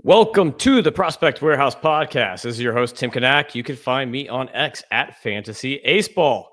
Welcome to the Prospect Warehouse Podcast. This is your host, Tim Kanak. You can find me on X at Fantasy Aceball.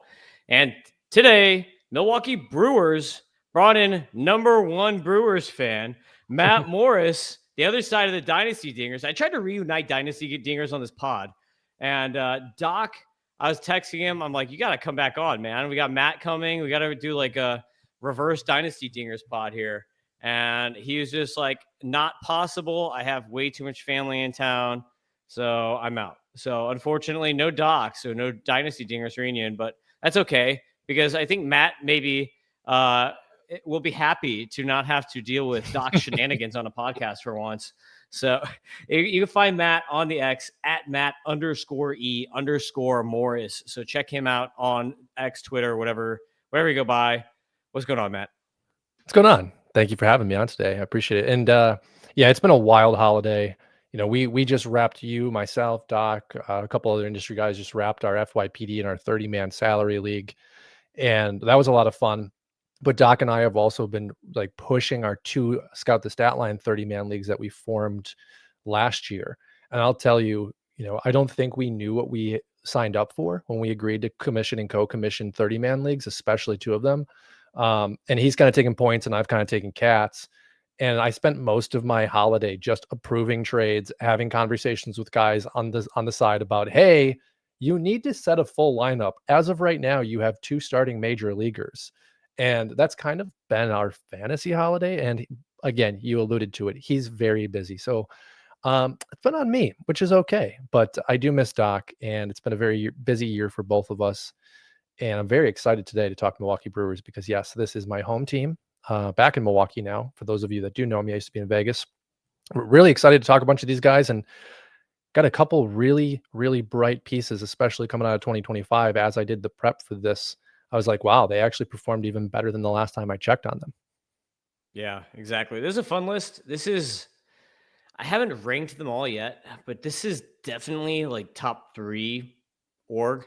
And today, Milwaukee Brewers brought in number one Brewers fan, Matt Morris, the other side of the Dynasty Dingers. I tried to reunite Dynasty Dingers on this pod. And Doc, I was texting him. I'm like, you got to come back on, man. We got Matt coming. We got to do like a reverse Dynasty Dingers pod here. And he was just like, not possible. I have way too much family in town, so I'm out. So unfortunately, no Doc, so no Dynasty Dingers reunion, but that's okay because I think Matt maybe will be happy to not have to deal with Doc shenanigans on a podcast for once. So you can find Matt on the X at Matt_E_Morris. So check him out on X, Twitter, whatever you go by. What's going on, Matt? What's going on? Thank you for having me on today. I appreciate it. And yeah, it's been a wild holiday. You know, we just wrapped myself, Doc, a couple other industry guys just wrapped our FYPD and our 30-man salary league. And that was a lot of fun. But Doc and I have also been like pushing our two Scout the Stat Line 30-man leagues that we formed last year. And I'll tell you, I don't think we knew what we signed up for when we agreed to commission and co-commission 30-man leagues, especially two of them. And he's kind of taking points and I've kind of taken cats. And I spent most of my holiday just approving trades, having conversations with guys on the side about, hey, you need to set a full lineup. As of right now, you have two starting major leaguers. And that's kind of been our fantasy holiday. And again, you alluded to it. He's very busy. So it's been on me, which is okay. But I do miss Doc. And it's been a very busy year for both of us. And I'm very excited today to talk Milwaukee Brewers because, yes, this is my home team back in Milwaukee now. For those of you that do know me, I used to be in Vegas. We're really excited to talk a bunch of these guys and got a couple really, really bright pieces, especially coming out of 2025. As I did the prep for this, I was like, wow, they actually performed even better than the last time I checked on them. Yeah, exactly. This is a fun list. I haven't ranked them all yet, but this is definitely like top 3 org.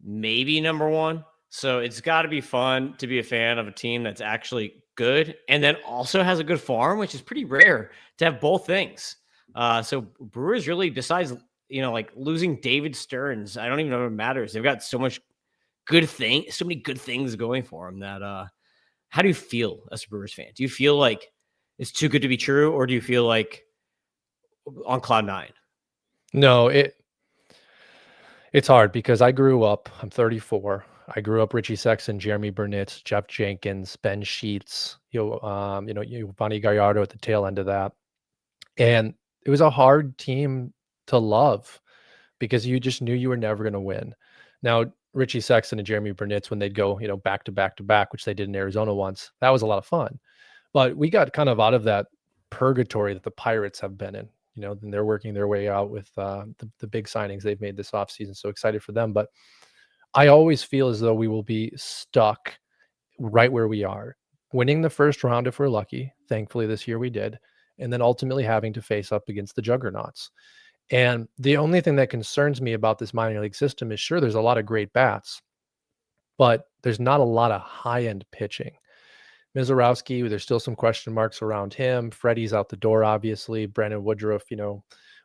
Maybe number 1. So it's got to be fun to be a fan of a team that's actually good and then also has a good farm, which is pretty rare to have both things. So Brewers really, besides, like losing David Stearns, I don't even know if it matters. They've got so many good things going for them that, how do you feel as a Brewers fan? Do you feel like it's too good to be true, or do you feel like on cloud 9? No, it's hard because I grew up, I'm 34. I grew up Richie Sexson, Jeremy Burnett, Jeff Jenkins, Ben Sheets, Giovanni Gallardo at the tail end of that. And it was a hard team to love because you just knew you were never going to win. Now, Richie Sexson and Jeremy Burnett, when they'd go, back to back to back, which they did in Arizona once, that was a lot of fun. But we got kind of out of that purgatory that the Pirates have been in. And they're working their way out with the big signings they've made this offseason. So excited for them. But I always feel as though we will be stuck right where we are, winning the first round if we're lucky. Thankfully, this year we did. And then ultimately having to face up against the juggernauts. And the only thing that concerns me about this minor league system is, sure, there's a lot of great bats, but there's not a lot of high-end pitching. Mizorowski, there's still some question marks around him. Freddie's out the door, obviously. Brandon Woodruff,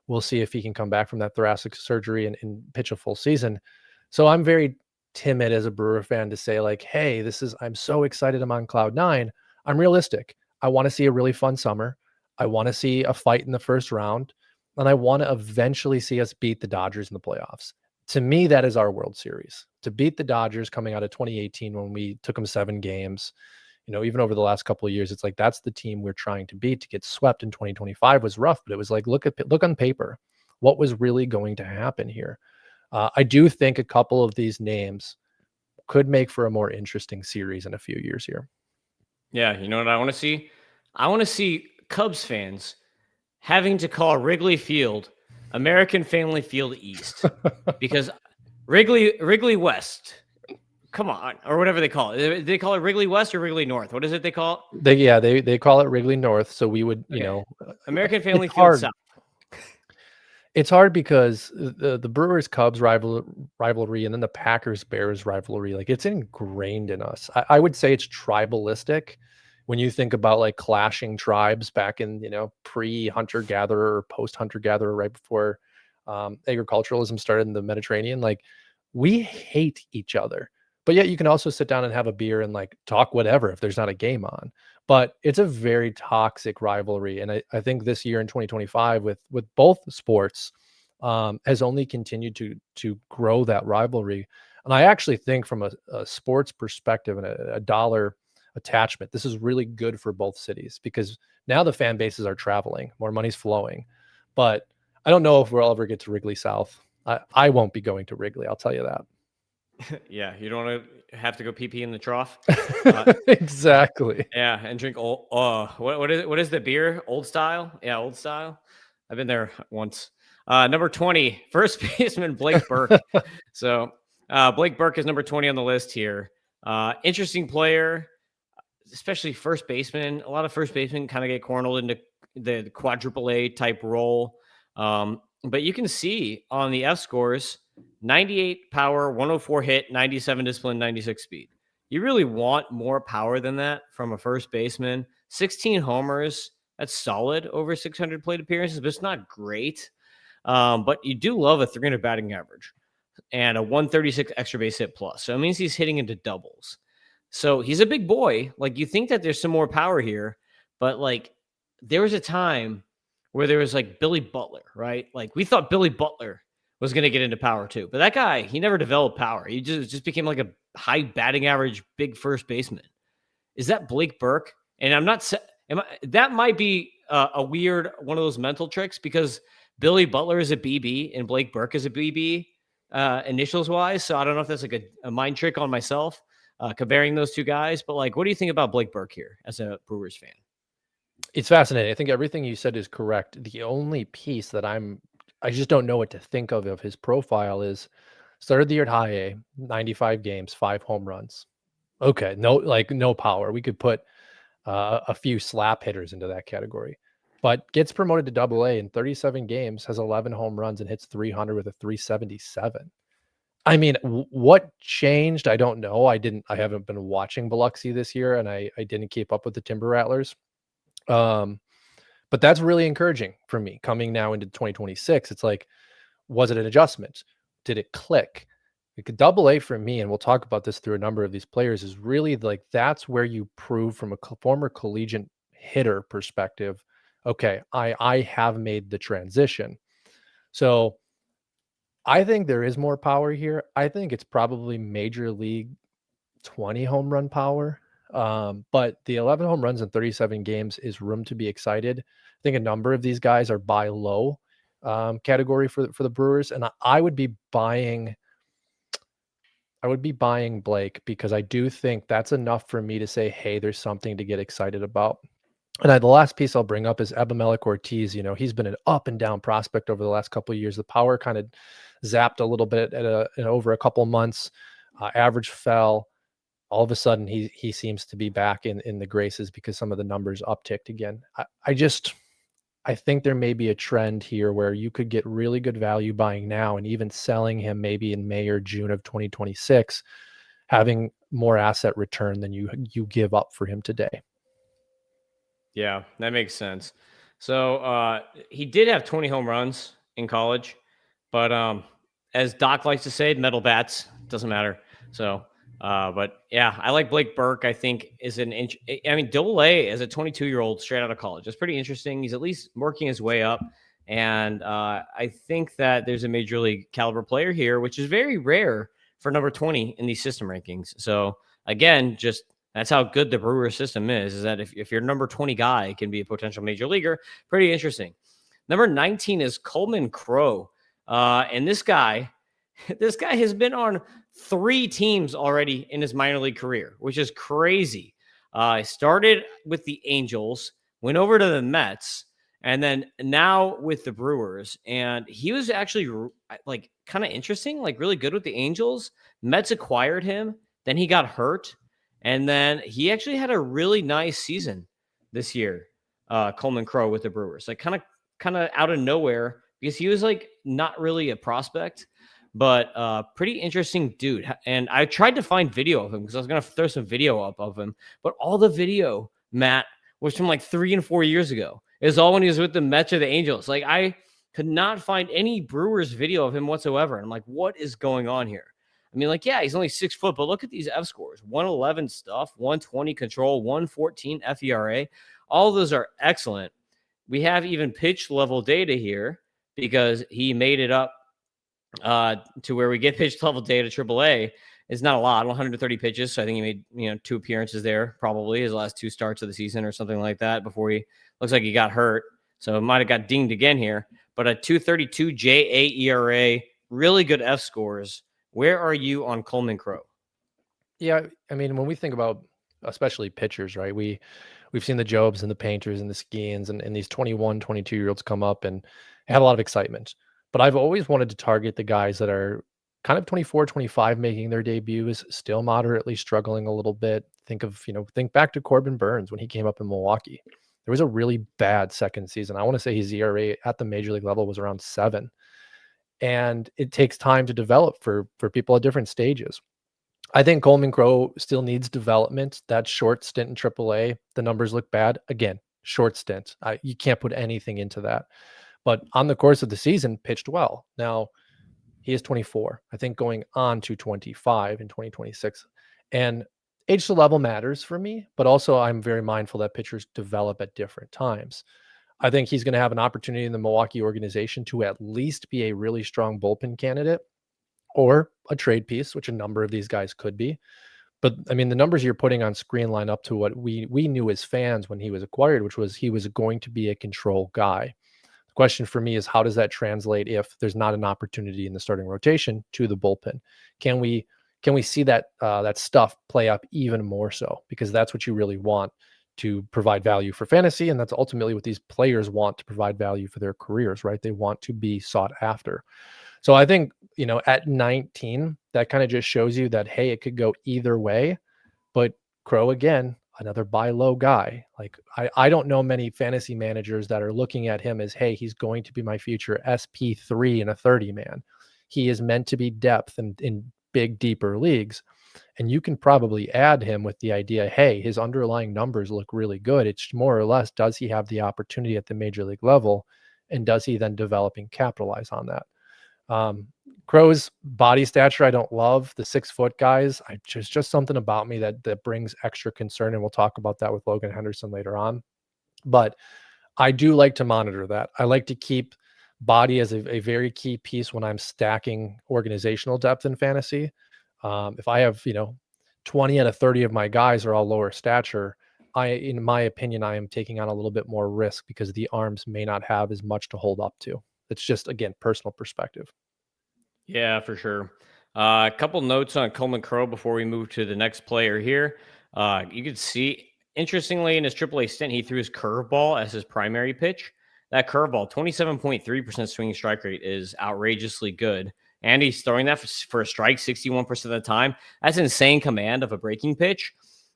we'll see if he can come back from that thoracic surgery and pitch a full season. So I'm very timid as a Brewer fan to say like, hey, I'm so excited I'm on cloud 9. I'm realistic. I want to see a really fun summer. I want to see a fight in the first round. And I want to eventually see us beat the Dodgers in the playoffs. To me, that is our World Series. To beat the Dodgers coming out of 2018 when we took them 7 games, even over the last couple of years, it's like, that's the team we're trying to beat. To get swept in 2025 was rough, but it was like, look on paper, what was really going to happen here. I do think a couple of these names could make for a more interesting series in a few years here. Yeah. You know what I want to see? I want to see Cubs fans having to call Wrigley Field American Family Field East because Wrigley West, come on, or whatever they call it. They call it Wrigley West or Wrigley North. What is it they call it? They call it Wrigley North. So we would, American Family Field South. It's hard because the Brewers Cubs rivalry and then the Packers Bears rivalry, like, it's ingrained in us. I would say it's tribalistic when you think about like clashing tribes back in, pre hunter gatherer or post hunter gatherer, right before agriculturalism started in the Mediterranean, like we hate each other. But yet you can also sit down and have a beer and like talk whatever if there's not a game on. But it's a very toxic rivalry. And I think this year in 2025 with both sports has only continued to grow that rivalry. And I actually think from a sports perspective and a dollar attachment, this is really good for both cities because now the fan bases are traveling, more money's flowing. But I don't know if we'll ever get to Wrigley South. I won't be going to Wrigley, I'll tell you that. Yeah, you don't want to have to go pee in the trough. Exactly. Yeah, and drink old. What is the beer? Old style. Yeah, old style. I've been there once. Number 20, first baseman Blake Burke. So Blake Burke is number 20 on the list here. Interesting player, especially first baseman. A lot of first basemen kind of get cornered into the quadruple A type role. But you can see on the F scores, 98 power, 104 hit, 97 discipline, 96 speed. You really want more power than that from a first baseman. 16 homers, that's solid over 600 plate appearances, but it's not great. But you do love a 300 batting average and a 136 extra base hit plus. So it means he's hitting into doubles. So he's a big boy. Like, you think that there's some more power here, but like there was a time where there was like Billy Butler, right? Like we thought Billy Butler was going to get into power too, but that guy, he never developed power. He just became like a high batting average, big first baseman. Is that Blake Burke? And I'm not, that might be a weird, one of those mental tricks because Billy Butler is a BB and Blake Burke is a BB initials wise. So I don't know if that's like a mind trick on myself comparing those two guys, but like, what do you think about Blake Burke here as a Brewers fan? It's fascinating. I think everything you said is correct. The only piece that I just don't know what to think of his profile is started the year at high A, 95 games, 5 home runs. Okay. No power. We could put a few slap hitters into that category, but gets promoted to double A in 37 games, has 11 home runs and hits 300 with a 377. I mean, what changed? I don't know. I haven't been watching Biloxi this year and I didn't keep up with the Timber Rattlers. But that's really encouraging for me coming now into 2026. It's like, was it an adjustment? Did it click? Like double A for me, and we'll talk about this through a number of these players, is really like, that's where you prove from a former collegiate hitter perspective, okay, I have made the transition. So I think there is more power here. I think it's probably major league 20 home run power. But the 11 home runs in 37 games is room to be excited. I think a number of these guys are buy low category for the Brewers, and I would be buying Blake because I do think that's enough for me to say, hey, there's something to get excited about. And the last piece I'll bring up is Abimelec Ortiz. He's been an up and down prospect over the last couple of years. The power kind of zapped a little bit over a couple months. Average fell. All of a sudden he seems to be back in the graces because some of the numbers upticked again. I think there may be a trend here where you could get really good value buying now and even selling him maybe in May or June of 2026, having more asset return than you give up for him today. Yeah, that makes sense. So he did have 20 home runs in college, but as Doc likes to say, metal bats, doesn't matter. So but yeah, I like Blake Burke. I think is double A as a 22-year-old straight out of college. That's pretty interesting. He's at least working his way up. And I think that there's a major league caliber player here, which is very rare for number 20 in these system rankings. So again, just that's how good the Brewers system is that if your number 20 guy can be a potential major leaguer, pretty interesting. Number 19 is Coleman Crow. And this guy has been on 3 teams already in his minor league career, which is crazy. He started with the Angels, went over to the Mets, and then now with the Brewers. And he was actually like kind of interesting, like really good with the Angels. Mets acquired him. Then he got hurt. And then he actually had a really nice season this year, Coleman Crow with the Brewers, like kind of out of nowhere because he was like not really a prospect. But pretty interesting dude. And I tried to find video of him because I was going to throw some video up of him. But all the video Matt, was from like 3 and 4 years ago. It was all when he was with the Mets or the Angels. Like, I could not find any Brewers video of him whatsoever. And I'm like, what is going on here? I mean, like, yeah, he's only 6 foot, but look at these F scores: 111 stuff, 120 control, 114 FERA. All of those are excellent. We have even pitch level data here because he made it up to where we get pitch level data. AAA is not a lot, 130 pitches. So I think he made 2 appearances there, probably his last 2 starts of the season or something like that before he looks like he got hurt. So it might have got dinged again here. But a 2.32 JA ERA, really good F scores. Where are you on Coleman Crow? Yeah, I mean, when we think about especially pitchers, right? We've seen the Jobs and the Painters and the Skeens and these 21, 22-year-olds come up and have a lot of excitement. But I've always wanted to target the guys that are kind of 24, 25, making their debuts, still moderately struggling a little bit. Think back to Corbin Burns when he came up in Milwaukee. There was a really bad second season. I want to say his ERA at the major league level was around 7. And it takes time to develop for people at different stages. I think Coleman Crow still needs development. That short stint in AAA, the numbers look bad. Again, short stint. You can't put anything into that. But on the course of the season, pitched well. Now, he is 24, I think going on to 25 in 2026. And age to level matters for me, but also I'm very mindful that pitchers develop at different times. I think he's going to have an opportunity in the Milwaukee organization to at least be a really strong bullpen candidate or a trade piece, which a number of these guys could be. But I mean, the numbers you're putting on screen line up to what we knew as fans when he was acquired, which was he was going to be a control guy. The question for me is, how does that translate if there's not an opportunity in the starting rotation to the bullpen? Can we see that that stuff play up even more so? Because that's what you really want to provide value for fantasy, and that's ultimately what these players want to provide value for their careers, right? They want to be sought after. So I think, at 19, that kind of just shows you that, hey, it could go either way. But Crow, again, another buy low guy. Like, I don't know many fantasy managers that are looking at him as, hey, he's going to be my future SP3 in a 30-man. He is meant to be depth in big, deeper leagues. And you can probably add him with the idea, hey, his underlying numbers look really good. It's more or less, does he have the opportunity at the major league level? And does he then develop and capitalize on that? Crow's body stature, I don't love. The 6 foot guys, just something about me that brings extra concern. And we'll talk about that with Logan Henderson later on. But I do like to monitor that. I like to keep body as a very key piece when I'm stacking organizational depth in fantasy. If I have, 20 out of 30 of my guys are all lower stature, in my opinion, I am taking on a little bit more risk because the arms may not have as much to hold up to. It's just, again, personal perspective. Yeah, for sure. A couple notes on Coleman Crow before we move to the next player here. You could see, interestingly, in his AAA stint, he threw his curveball as his primary pitch. That curveball, 27.3% swinging strike rate, is outrageously good. And he's throwing that for a strike 61% of the time. That's insane command of a breaking pitch.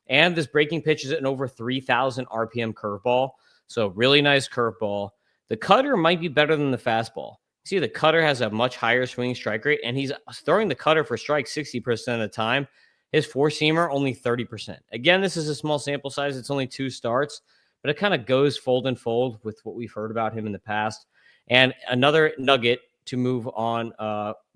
And this breaking pitch is an over 3,000 RPM curveball. So really nice curveball. The cutter might be better than the fastball. See, the cutter has a much higher swinging strike rate, and he's throwing the cutter for strikes 60% of the time. His four-seamer, only 30%. Again, this is a small sample size. It's only 2 starts, but it kind of goes fold and fold with what we've heard about him in the past. And another nugget to move on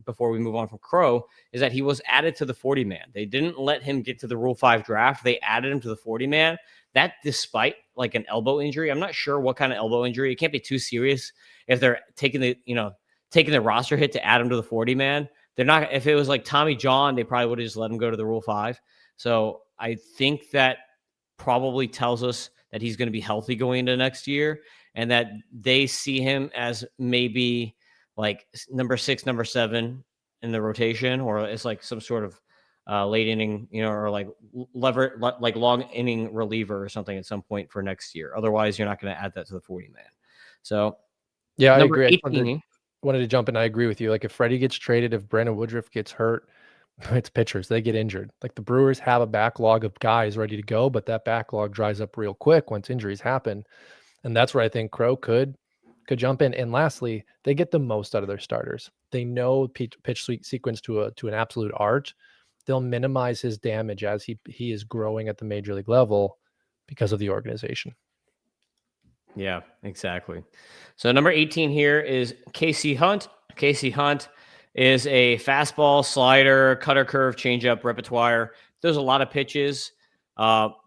before we move on from Crow is that he was added to the 40-man. They didn't let him get to the Rule 5 draft. They added him to the 40-man. That, despite like an elbow injury, I'm not sure what kind of elbow injury. It can't be too serious if they're taking the roster hit to add him to the 40-man. They're not. If it was like Tommy John, they probably would have just let him go to the Rule 5. So I think that probably tells us that he's going to be healthy going into next year, and that they see him as maybe like number 6, number 7 in the rotation, or it's like some sort of late inning, or like like long inning reliever or something at some point for next year. Otherwise, you're not going to add that to the 40-man. So yeah, I number agree. 18, wanted to jump in. I agree with you. Like, if Freddie gets traded, if Brandon Woodruff gets hurt, it's pitchers. They get injured. Like, the Brewers have a backlog of guys ready to go, but that backlog dries up real quick once injuries happen. And that's where I think Crow could jump in. And lastly, they get the most out of their starters. They know pitch sequence to an absolute art. They'll minimize his damage as he is growing at the major league level. because of the organization. Yeah, exactly. So number 18 here is Casey Hunt. Casey Hunt is a fastball, slider, cutter, curve, changeup repertoire. There's a lot of pitches.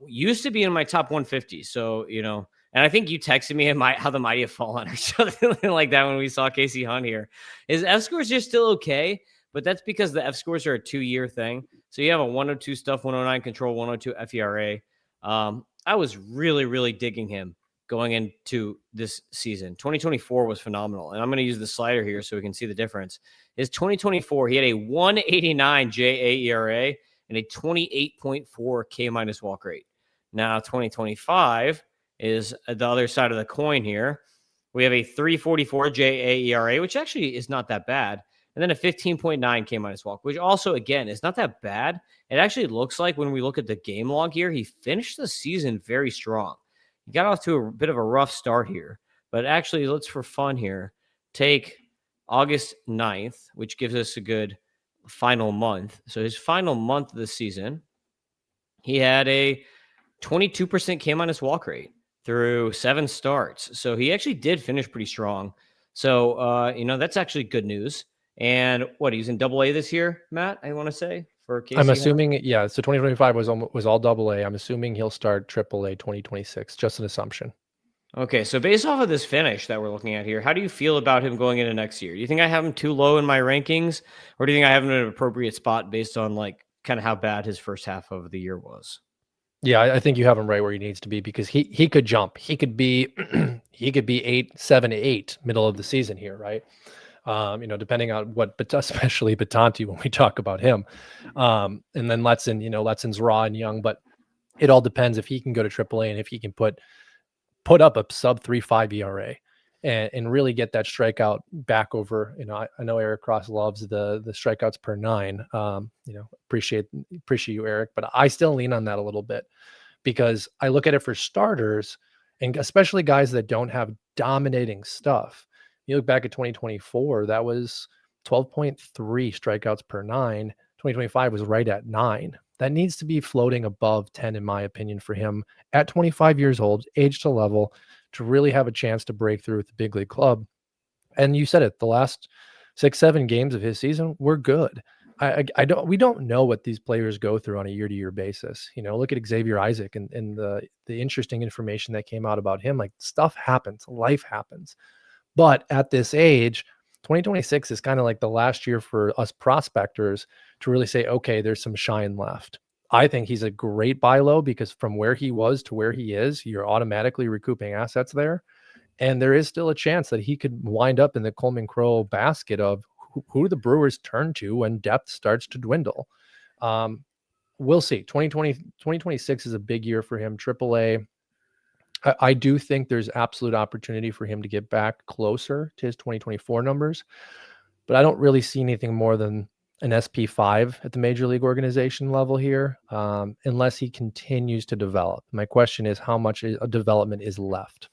Used to be in my top 150. So, and I think you texted me how the mighty have fallen or something like that when we saw Casey Hunt here. His F scores are still okay, but that's because the F scores are a 2-year thing. So you have a 102 stuff, 109 control, 102 FERA. I was really, really digging him going into this season. 2024 was phenomenal. And I'm going to use the slider here so we can see the difference. His 2024, he had a 189 JAERA and a 28.4 K minus walk rate. Now 2025 is the other side of the coin here. We have a 344 JAERA, which actually is not that bad. And then a 15.9 K minus walk, which also, again, is not that bad. It actually looks like when we look at the game log here, he finished the season very strong. He got off to a bit of a rough start here, but actually, let's, for fun here, take August 9th, which gives us a good final month. So his final month of the season, he had a 22% K minus walk rate through 7 starts. So he actually did finish pretty strong. So, that's actually good news. And he's in Double A this year, Matt, I want to say? I'm assuming, yeah. So 2025 was all Double A. I'm assuming he'll start Triple A 2026. Just an assumption. Okay, so based off of this finish that we're looking at here, how do you feel about him going into next year? Do you think I have him too low in my rankings, or do you think I have him in an appropriate spot based on kind of how bad his first half of the year was? Yeah, I think you have him right where he needs to be because he could jump. He could be he could be 7 to 8 middle of the season here, right? Depending on but especially Batanti when we talk about him. And then Letson's raw and young, but it all depends if he can go to AAA and if he can put up a sub 3.5 ERA and really get that strikeout back over. I know Eric Cross loves the strikeouts per 9. Appreciate you, Eric, but I still lean on that a little bit because I look at it for starters and especially guys that don't have dominating stuff. You look back at 2024, that was 12.3 strikeouts per 9. 2025 was right at 9. That needs to be floating above 10, in my opinion, for him at 25 years old, age to level, to really have a chance to break through with the big league club. And you said it, the last 6-7 games of his season were good. We don't know what these players go through on a year-to-year basis. Look at Xavier Isaac and the interesting information that came out about him. Like, stuff happens, life happens. But at this age, 2026 is kind of like the last year for us prospectors to really say, okay, there's some shine left. I think he's a great buy low because from where he was to where he is, you're automatically recouping assets there. And there is still a chance that he could wind up in the Coleman Crow basket of who the Brewers turn to when depth starts to dwindle. We'll see. 2026 is a big year for him. AAA. I do think there's absolute opportunity for him to get back closer to his 2024 numbers, but I don't really see anything more than an SP5 at the major league organization level here, unless he continues to develop. My question is how much development is left?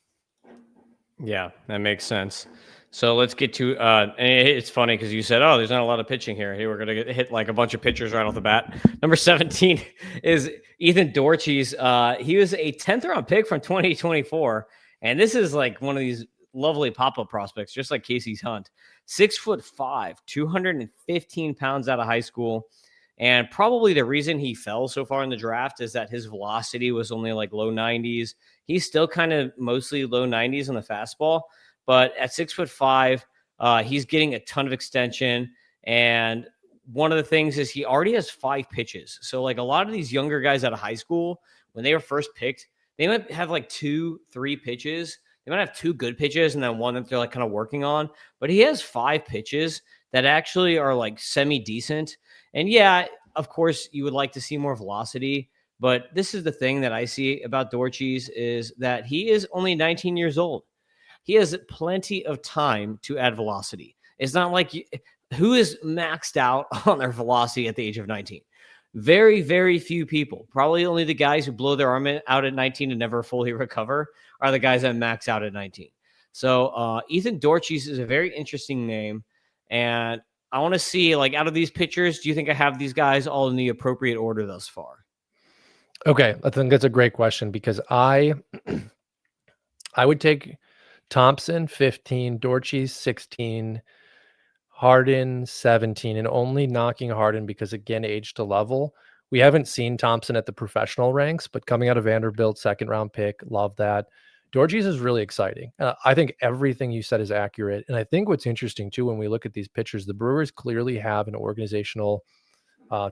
Yeah, that makes sense. So let's get to, and it's funny because you said, oh, there's not a lot of pitching here. Hey, we're going to hit like a bunch of pitchers right off the bat. Number 17 is Ethan Dortche's. He was a 10th round pick from 2024. And this is like one of these lovely pop-up prospects, just like Casey's Hunt. 6'5", 215 pounds out of high school. And probably the reason he fell so far in the draft is that his velocity was only like low 90s. He's still kind of mostly low 90s on the fastball. But at 6'5", he's getting a ton of extension. And one of the things is he already has 5 pitches. So like a lot of these younger guys out of high school, when they were first picked, they might have like 2-3 pitches. They might have 2 good pitches and then one that they're like kind of working on. But he has 5 pitches that actually are like semi-decent. And yeah, of course, you would like to see more velocity. But this is the thing that I see about Dortche's is that he is only 19 years old. He has plenty of time to add velocity. It's not like who is maxed out on their velocity at the age of 19? Very, very few people. Probably only the guys who blow their arm out at 19 and never fully recover are the guys that max out at 19. So Ethan Dortche's is a very interesting name. And I want to see, like, out of these pitchers, do you think I have these guys all in the appropriate order thus far? Okay, I think that's a great question because I would take Thompson 15, Dortchy 16, Harden 17, and only knocking Harden because, again, age to level. We haven't seen Thompson at the professional ranks, but coming out of Vanderbilt, second round pick, love that. Dortchy's is really exciting. I think everything you said is accurate. And I think what's interesting too, when we look at these pitchers, the Brewers clearly have an organizational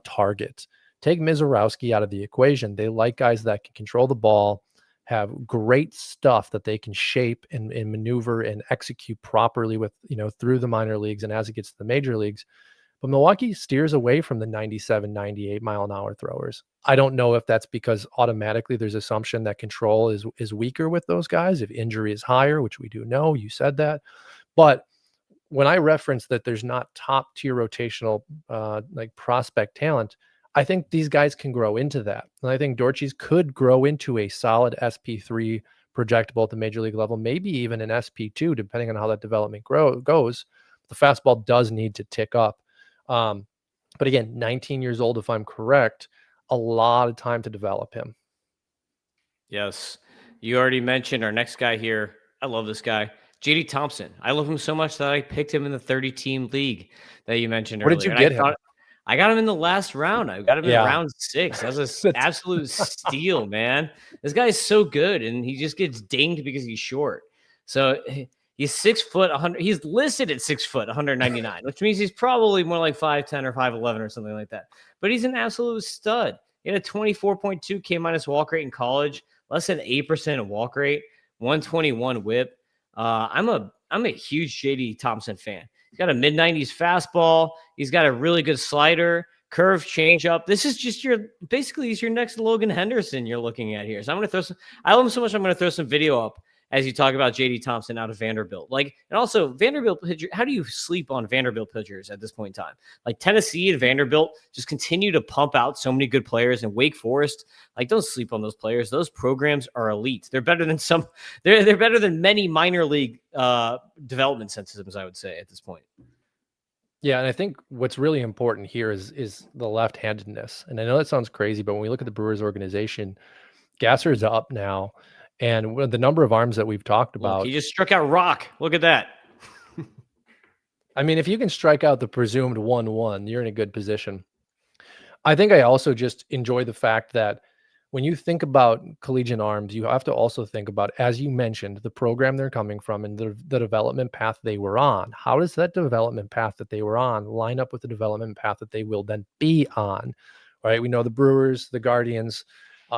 target. Take Mizorowski out of the equation. They like guys that can control the ball, have great stuff that they can shape and maneuver and execute properly with, through the minor leagues and as it gets to the major leagues. But Milwaukee steers away from the 97, 98 mile an hour throwers. I don't know if that's because automatically there's assumption that control is weaker with those guys. If injury is higher, which we do know, you said that. But when I reference that there's not top tier rotational like prospect talent, I think these guys can grow into that. And I think Dortchy's could grow into a solid SP3 projectable at the major league level, maybe even an SP2, depending on how that development goes. The fastball does need to tick up. But again, 19 years old, if I'm correct, a lot of time to develop him. Yes. You already mentioned our next guy here. I love this guy, JD Thompson. I love him so much that I picked him in the 30-team league that you mentioned earlier. Where did you get him? I got him in the last round. I got him in round 6. That was an absolute steal, man. This guy is so good, and he just gets dinged because he's short. So he's 6 foot, 100. He's listed at 6 foot, 199, which means he's probably more like 5'10 or 5'11 or something like that. But he's an absolute stud. He had a 24.2 K minus walk rate in college, less than 8% walk rate, 121 whip. I'm a huge JD Thompson fan. He's got a mid-90s fastball. He's got a really good slider, curve, changeup. This is just he's your next Logan Henderson you're looking at here. So I'm going to I love him so much, I'm going to throw some video up as you talk about JD Thompson out of Vanderbilt. And also Vanderbilt pitcher, how do you sleep on Vanderbilt pitchers at this point in time? Like Tennessee and Vanderbilt just continue to pump out so many good players, and Wake Forest, don't sleep on those players. Those programs are elite. They're better than they're better than many minor league development systems, I would say, at this point. Yeah, and I think what's really important here is the left-handedness. And I know that sounds crazy, but when we look at the Brewers organization, Gasser is up now. And the number of arms that we've talked about. Look, he just struck out Rock. Look at that. I mean, if you can strike out the presumed 1-1, you're in a good position. I think I also just enjoy the fact that when you think about collegiate arms, you have to also think about, as you mentioned, the program they're coming from and the development path they were on. How does that development path that they were on line up with the development path that they will then be on? Right? We know the Brewers, the Guardians,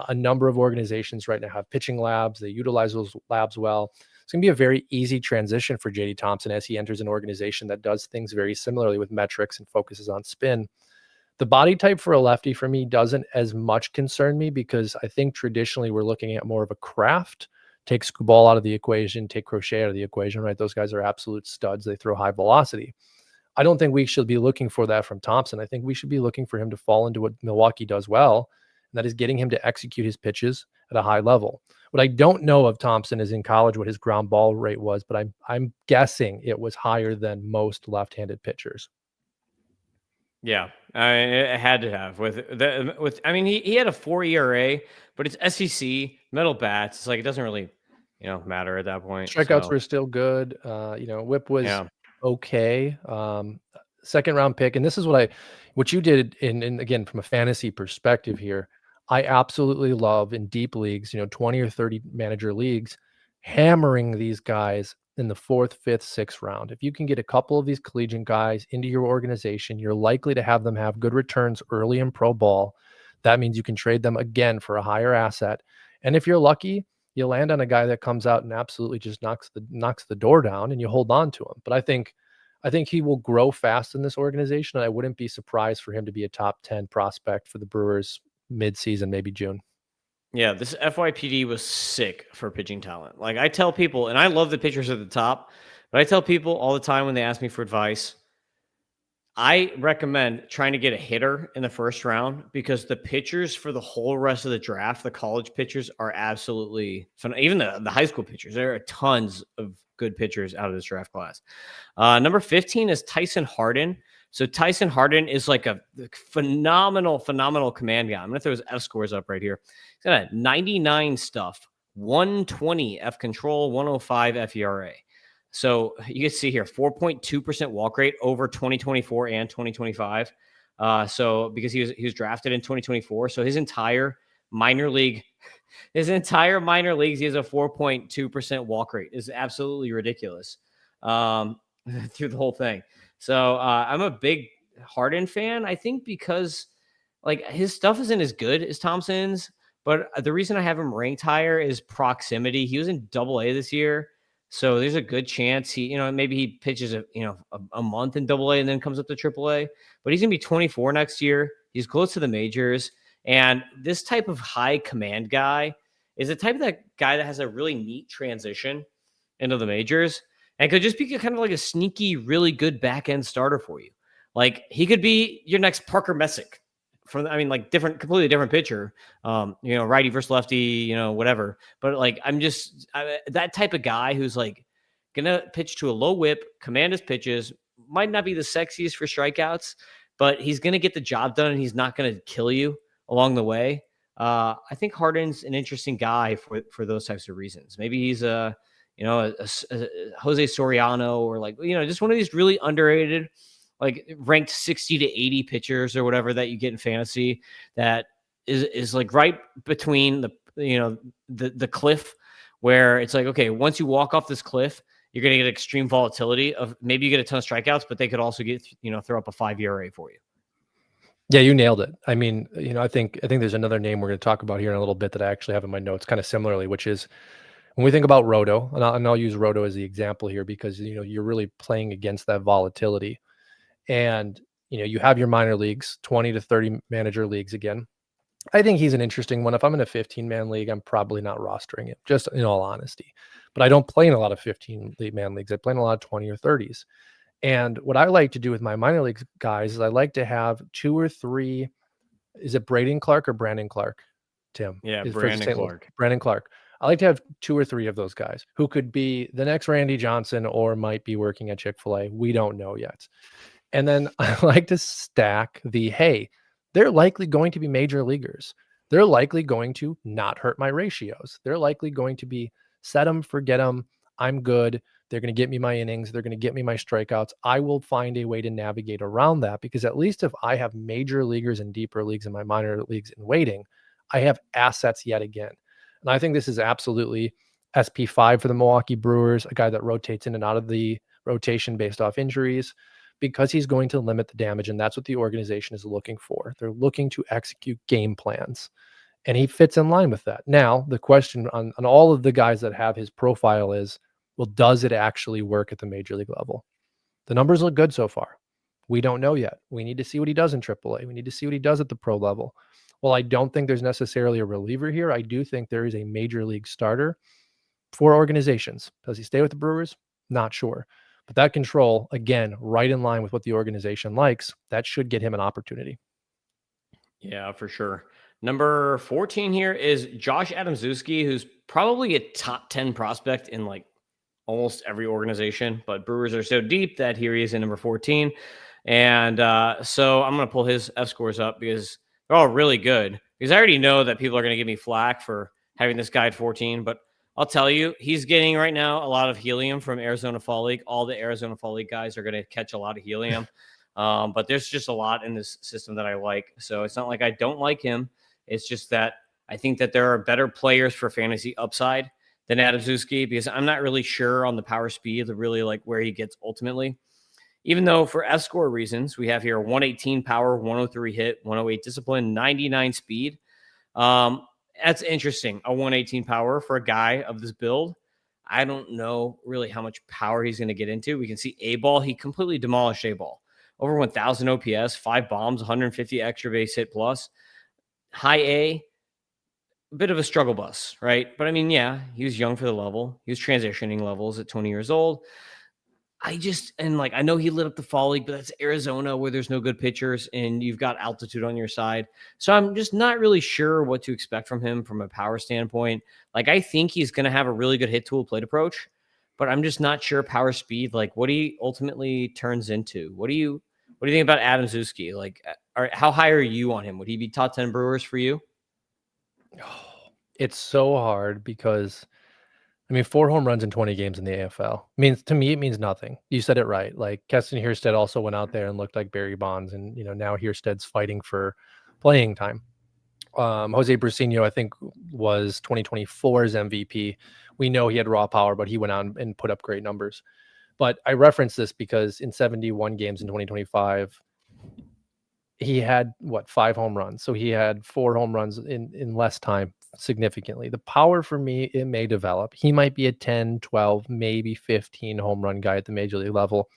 a number of organizations right now have pitching labs. They utilize those labs well. It's going to be a very easy transition for JD Thompson as he enters an organization that does things very similarly with metrics and focuses on spin. The body type for a lefty for me doesn't as much concern me because I think traditionally we're looking at more of a craft. Take Skubal out of the equation, take Crochet out of the equation, right? Those guys are absolute studs. They throw high velocity. I don't think we should be looking for that from Thompson. I think we should be looking for him to fall into what Milwaukee does well, and that is getting him to execute his pitches at a high level. What I don't know of Thompson is in college what his ground ball rate was, but I'm guessing it was higher than most left-handed pitchers. Yeah, it had to have I mean, he had a 4 ERA, but it's SEC metal bats. It's like it doesn't really, matter at that point. Strikeouts were still good. Whip was okay. Second round pick, and this is what you did in again from a fantasy perspective here. I absolutely love in deep leagues, 20 or 30 manager leagues, hammering these guys in the 4th, 5th, 6th round. If you can get a couple of these collegiate guys into your organization, you're likely to have them have good returns early in pro ball. That means you can trade them again for a higher asset. And if you're lucky, you land on a guy that comes out and absolutely just knocks the door down and you hold on to him. But I think he will grow fast in this organization, and I wouldn't be surprised for him to be a top 10 prospect for the Brewers mid-season, maybe June. Yeah, this FYPD was sick for pitching talent. Like I tell people, and I love the pitchers at the top, but I tell people all the time when they ask me for advice, I recommend trying to get a hitter in the first round because the pitchers for the whole rest of the draft, the college pitchers, are absolutely fun. Even the high school pitchers, there are tons of good pitchers out of this draft class. Number 15 is Tyson Harden. So Tyson Harden is like a phenomenal command guy. I'm going to throw his F scores up right here. He's got a 99 stuff, 120 F control, 105 FERA. So you can see here 4.2% walk rate over 2024 and 2025. So because he was drafted in 2024, so his entire minor leagues, he has a 4.2% walk rate. Is absolutely ridiculous through the whole thing. So I'm a big Harden fan, I think, because like his stuff isn't as good as Thompson's, but the reason I have him ranked higher is proximity. He was in AA this year, so there's a good chance maybe he pitches a month in AA and then comes up to AAA. But he's gonna be 24 next year. He's close to the majors, and this type of high command guy is the type of that guy that has a really neat transition into the majors and could just be kind of like a sneaky, really good back end starter for you. Like he could be your next Parker Messick completely different pitcher, righty versus lefty, whatever. But like, that type of guy who's like going to pitch to a low whip, command his pitches, might not be the sexiest for strikeouts, but he's going to get the job done and he's not going to kill you along the way. I think Harden's an interesting guy for those types of reasons. Maybe he's a Jose Soriano or just one of these really underrated, like ranked 60 to 80 pitchers or whatever that you get in fantasy that is like right between the cliff where it's like, okay, once you walk off this cliff, you're going to get extreme volatility of maybe you get a ton of strikeouts, but they could also get, throw up a 5 ERA for you. Yeah, you nailed it. I mean, I think there's another name we're going to talk about here in a little bit that I actually have in my notes kind of similarly, which is when we think about Roto, and I'll use Roto as the example here because, you're really playing against that volatility. And, you have your minor leagues, 20 to 30 manager leagues again. I think he's an interesting one. If I'm in a 15-man league, I'm probably not rostering him, just in all honesty. But I don't play in a lot of 15-man leagues. I play in a lot of 20 or 30s. And what I like to do with my minor league guys is I like to have 2 or 3. Is it Braden Clark or Brandon Clark, Tim? Yeah, Brandon Clark. Brandon Clark. I like to have 2 or 3 of those guys who could be the next Randy Johnson or might be working at Chick-fil-A. We don't know yet. And then I like to stack hey, they're likely going to be major leaguers. They're likely going to not hurt my ratios. They're likely going to be set them, forget them. I'm good. They're going to get me my innings. They're going to get me my strikeouts. I will find a way to navigate around that because at least if I have major leaguers and deeper leagues and my minor leagues in waiting, I have assets yet again. And I think this is absolutely SP5 for the Milwaukee Brewers, a guy that rotates in and out of the rotation based off injuries because he's going to limit the damage. And that's what the organization is looking for. They're looking to execute game plans. And he fits in line with that. Now, the question on all of the guys that have his profile is, well, does it actually work at the major league level? The numbers look good so far. We don't know yet. We need to see what he does in AAA. We need to see what he does at the pro level. Well, I don't think there's necessarily a reliever here. I do think there is a major league starter for organizations. Does he stay with the Brewers? Not sure. But that control, again, right in line with what the organization likes, that should get him an opportunity. Yeah, for sure. Number 14 here is Josh Adamczewski, who's probably a top 10 prospect in like almost every organization, but Brewers are so deep that here he is in number 14. And so I'm going to pull his F scores up because they're all really good. Because I already know that people are going to give me flack for having this guy at 14, but I'll tell you, he's getting right now a lot of helium from Arizona Fall League. All the Arizona Fall League guys are going to catch a lot of helium. But there's just a lot in this system that I like. So it's not like I don't like him. It's just that I think that there are better players for fantasy upside than Adamczewski because I'm not really sure on the power speed of really like where he gets ultimately. Even though for F score reasons, we have here 118 power, 103 hit, 108 discipline, 99 speed. That's interesting. A 118 power for a guy of this build. I don't know really how much power he's going to get into. We can see A-ball. He completely demolished A-ball. Over 1,000 OPS, 5 bombs, 150 extra base hit plus. High A, a bit of a struggle bus, right? But I mean, yeah, he was young for the level. He was transitioning levels at 20 years old. I know he lit up the fall league, but that's Arizona where there's no good pitchers and you've got altitude on your side. So I'm just not really sure what to expect from him from a power standpoint. Like, I think he's going to have a really good hit tool plate approach, but I'm just not sure power speed, like what he ultimately turns into. What do What do you think about Adam Zuski? Like, how high are you on him? Would he be top 10 Brewers for you? It's so hard because, I mean, 4 home runs in 20 games in the AFL means, to me, it means nothing. You said it right. Like, Keston Kjerstad also went out there and looked like Barry Bonds, and now Kjerstad's fighting for playing time. Jose Brusinho, I think, was 2024's MVP. We know he had raw power, but he went out and put up great numbers. But I reference this because in 71 games in 2025, he had 5 home runs. So he had 4 home runs in less time, significantly. The power, for me, it may develop. He might be a 10, 12, maybe 15 home run guy at the major league level.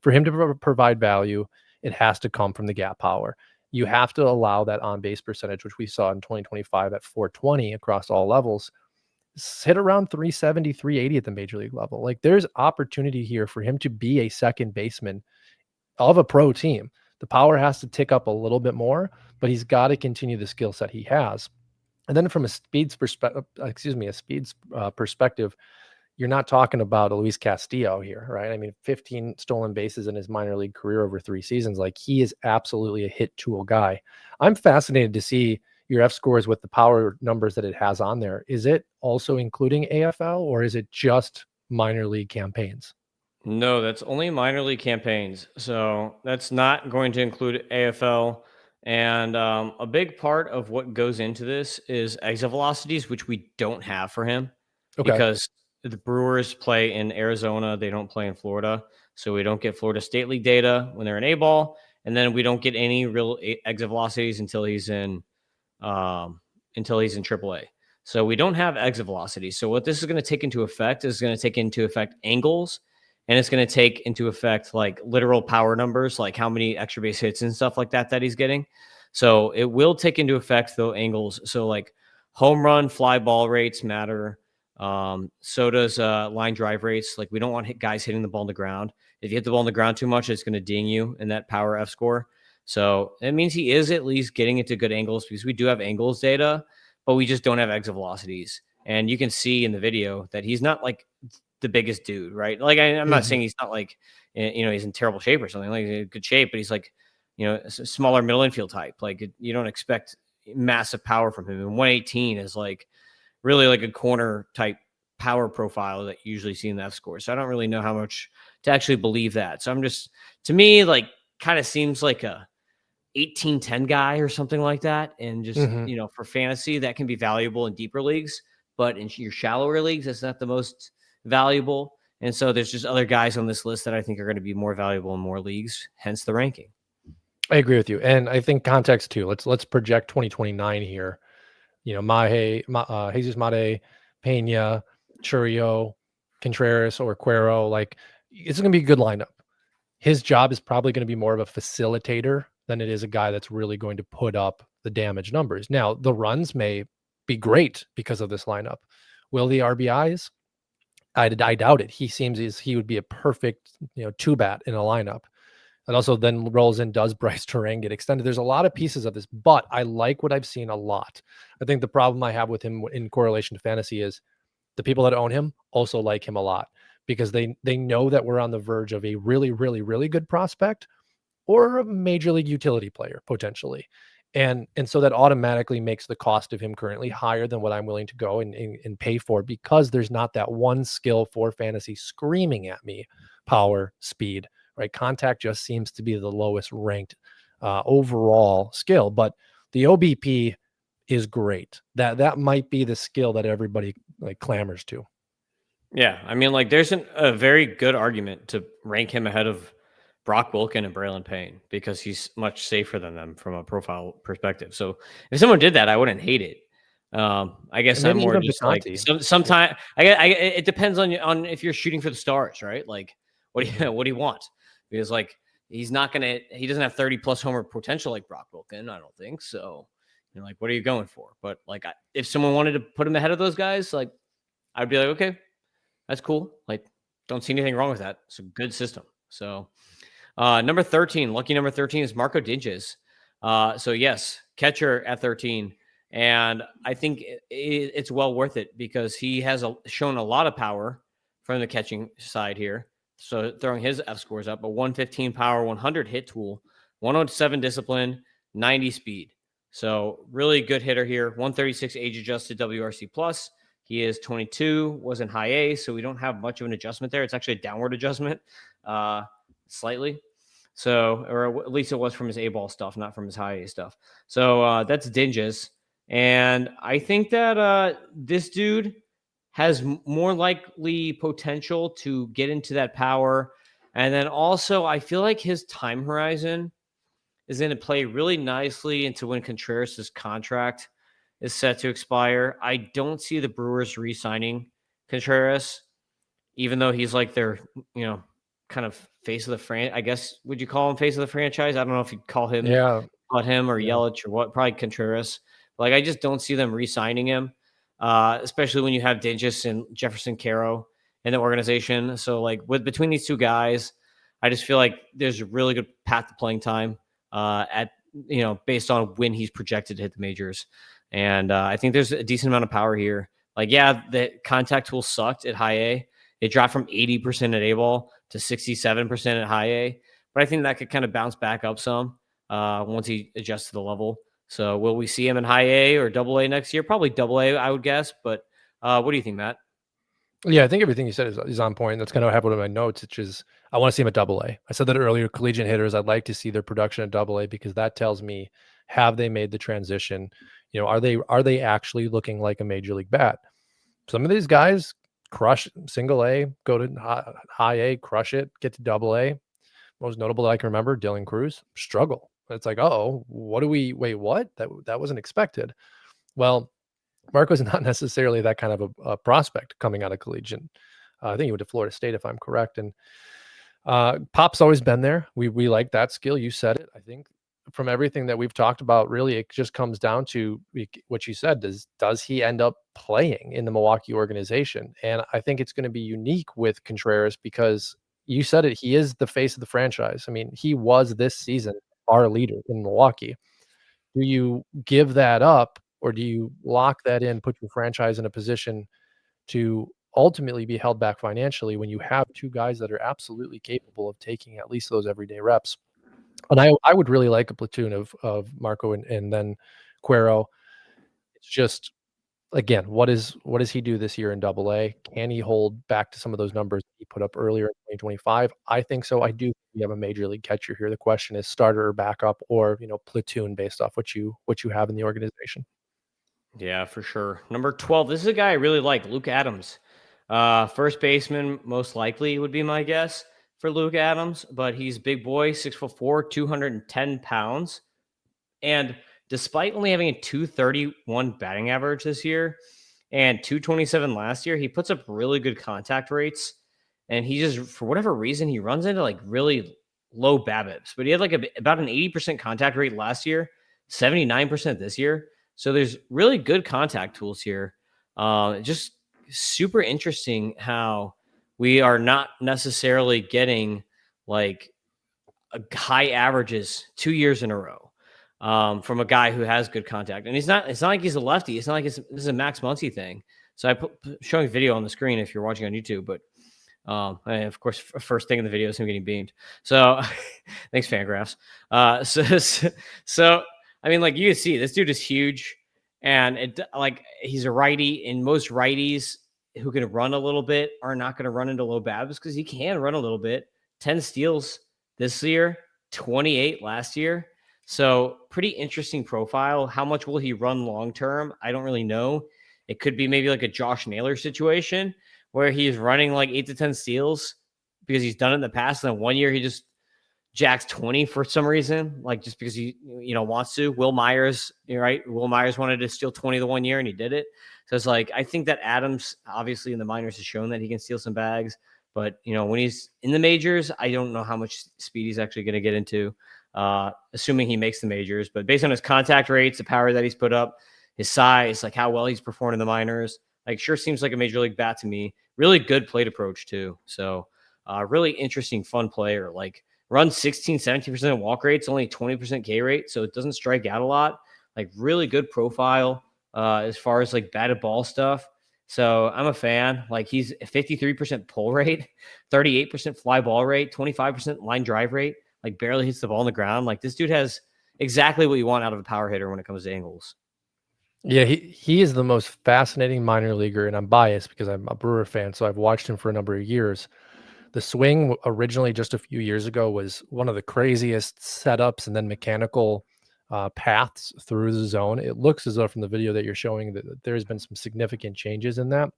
For him to provide value, it has to come from the gap power. You have to allow that on base percentage, which we saw in 2025 at 420 across all levels, hit around 370, 380 at the major league level. Like, there's opportunity here for him to be a second baseman of a pro team. The power has to tick up a little bit more, but he's got to continue the skill set he has. And then from a speeds perspective, you're not talking about a Luis Castillo here, right? I mean, 15 stolen bases in his minor league career over 3 seasons. Like, he is absolutely a hit tool guy. I'm fascinated to see your F scores with the power numbers that it has on there. Is it also including AFL, or is it just minor league campaigns? No, that's only minor league campaigns. So that's not going to include AFL. And a big part of what goes into this is exit velocities, which we don't have for him Okay. because the Brewers play in Arizona. They don't play in Florida. So we don't get Florida State League data when they're in A-ball. And then we don't get any real exit velocities until he's in AAA. So we don't have exit velocities. So what this is going to take into effect is going to take into effect angles, and it's going to take into effect like literal power numbers, like how many extra base hits and stuff like that he's getting. So it will take into effect though angles. So like home run, fly ball rates matter. So does line drive rates. Like, we don't want guys hitting the ball on the ground. If you hit the ball on the ground too much, it's going to ding you in that power F score. So it means he is at least getting into good angles, because we do have angles data, but we just don't have exit velocities. And you can see in the video that he's not like the biggest dude, right? Like, I'm not saying he's not like, he's in terrible shape or something. Like, he's in good shape, but he's like, a smaller middle infield type. Like, you don't expect massive power from him. And 118 is like really like a corner type power profile that you usually see in the F score. So I don't really know how much to actually believe that. So to me, like, kind of seems like a 18-10 guy or something like that. And just, for fantasy, that can be valuable in deeper leagues, but in your shallower leagues, that's not the most valuable. And so there's just other guys on this list that I think are going to be more valuable in more leagues, hence the ranking. I agree with you. And I think context too. Let's project 2029 here. Jesus Mate, Pena, Churio, Contreras, or Cuero. Like, it's going to be a good lineup. His job is probably going to be more of a facilitator than it is a guy that's really going to put up the damage numbers. Now, the runs may be great because of this lineup. Will the RBIs? I doubt it. He would be a perfect, 2-bat in a lineup. And also then rolls in, does Bryce Terang get extended? There's a lot of pieces of this, but I like what I've seen a lot. I think the problem I have with him in correlation to fantasy is the people that own him also like him a lot, because they know that we're on the verge of a really, really, really good prospect or a major league utility player potentially. And so that automatically makes the cost of him currently higher than what I'm willing to go and pay for, because there's not that one skill for fantasy screaming at me: power, speed, right? Contact just seems to be the lowest ranked overall skill, but the OBP is great. That might be the skill that everybody like clamors to. Yeah. I mean, like, there's a very good argument to rank him ahead of Brock Wilken and Braylon Payne, because he's much safer than them from a profile perspective. So if someone did that, I wouldn't hate it. I guess I'm more just like sometimes it depends on if you're shooting for the stars, right? Like, what do you want? Because like, he doesn't have 30 plus homer potential like Brock Wilken, I don't think so. Like, what are you going for? But like, if someone wanted to put him ahead of those guys, like, I'd be like, okay, that's cool. Like, don't see anything wrong with that. It's a good system. So number 13, lucky number 13 is Marco Dinges. So yes, catcher at 13. And I think it's well worth it, because he has shown a lot of power from the catching side here. So throwing his F scores up, a 115 power, 100 hit tool, 107 discipline, 90 speed. So really good hitter here. 136 age adjusted WRC plus. He is 22, was in high A, so we don't have much of an adjustment there. It's actually a downward adjustment, slightly. So, or at least it was from his A ball stuff, not from his high A stuff. So that's Dinges. And I think that this dude has more likely potential to get into that power. And then also, I feel like his time horizon is going to play really nicely into when Contreras' contract is set to expire. I don't see the Brewers re-signing Contreras, even though he's like their, kind of face of the franchise. I guess, would you call him face of the franchise? I don't know if you'd call him, Yeah. or Yelich or what, probably Contreras. Like, I just don't see them re-signing him, especially when you have Dinges and Jefferson Caro in the organization. So, like, between these two guys, I just feel like there's a really good path to playing time based on when he's projected to hit the majors. And I think there's a decent amount of power here. Like, yeah, the contact tool sucked at high A. It dropped from 80% at A ball to 67% at high A. But I think that could kind of bounce back up some once he adjusts to the level. So will we see him in high A or double A next year? Probably double A, I would guess. But what do you think, Matt? Yeah, I think everything you said is on point. That's kind of what happened in my notes, which is I want to see him at double A. I said that earlier, collegiate hitters, I'd like to see their production at double A because that tells me, have they made the transition? Are they actually looking like a major league bat? Some of these guys crush single A, go to high A, crush it, get to double A. Most notable that I can remember, Dylan Cruz, struggle. It's like, what? That wasn't expected. Well, Marco's not necessarily that kind of a prospect coming out of collegiate. I think he went to Florida State, if I'm correct. And Pop's always been there. We like that skill. You said it. I think from everything that we've talked about, really, it just comes down to what you said. Does he end up playing in the Milwaukee organization? And I think it's going to be unique with Contreras because you said it. He is the face of the franchise. I mean, he was this season our leader in Milwaukee. Do you give that up? Or do you lock that in, put your franchise in a position to ultimately be held back financially when you have two guys that are absolutely capable of taking at least those everyday reps? And I would really like a platoon of Marco and then Cuero. It's just, again, what does he do this year in double A? Can he hold back to some of those numbers he put up earlier in 2025? I think so. I do think we have a major league catcher here. The question is starter or backup or, platoon based off what you have in the organization. Yeah, for sure. Number 12, this is a guy I really like, Luke Adams. First baseman, most likely would be my guess for Luke Adams, but he's big boy, 6'4", 210 pounds. And despite only having a 231 batting average this year and 227 last year, he puts up really good contact rates. And he just, for whatever reason, he runs into like really low BABIPs, but he had like about an 80% contact rate last year, 79% this year. So there's really good contact tools here. Just super interesting how we are not necessarily getting like high averages 2 years in a row from a guy who has good contact. And it's not like he's a lefty. It's not like this is a Max Muncy thing. So I put showing video on the screen if you're watching on YouTube, but and of course, first thing in the video is him getting beamed. So thanks, Fangraphs. So I mean, like you can see, this dude is huge, and he's a righty, and most righties who can run a little bit are not going to run into low BABIPs because he can run a little bit. 10 steals this year, 28 last year. So pretty interesting profile. How much will he run long term? I don't really know. It could be maybe like a Josh Naylor situation where he's running like 8 to 10 steals because he's done it in the past. And then 1 year he just jacks 20 for some reason, like just because he wants to. Will Myers, right? Will Myers wanted to steal 20 the 1 year and he did it. So it's like, I think that Adams obviously in the minors has shown that he can steal some bags, but when he's in the majors, I don't know how much speed he's actually going to get into, assuming he makes the majors. But based on his contact rates, the power that he's put up, his size, like how well he's performed in the minors, like sure seems like a major league bat to me. Really good plate approach too. So really interesting, fun player. Like runs 16, 17% walk rates, only 20% K rate. So it doesn't strike out a lot. Like really good profile as far as like batted ball stuff. So I'm a fan. Like he's 53% pull rate, 38% fly ball rate, 25% line drive rate, like barely hits the ball on the ground. Like this dude has exactly what you want out of a power hitter when it comes to angles. Yeah, he is the most fascinating minor leaguer, and I'm biased because I'm a Brewer fan, so I've watched him for a number of years. The swing originally just a few years ago was one of the craziest setups and then mechanical paths through the zone. It looks as though from the video that you're showing that there's been some significant changes in that.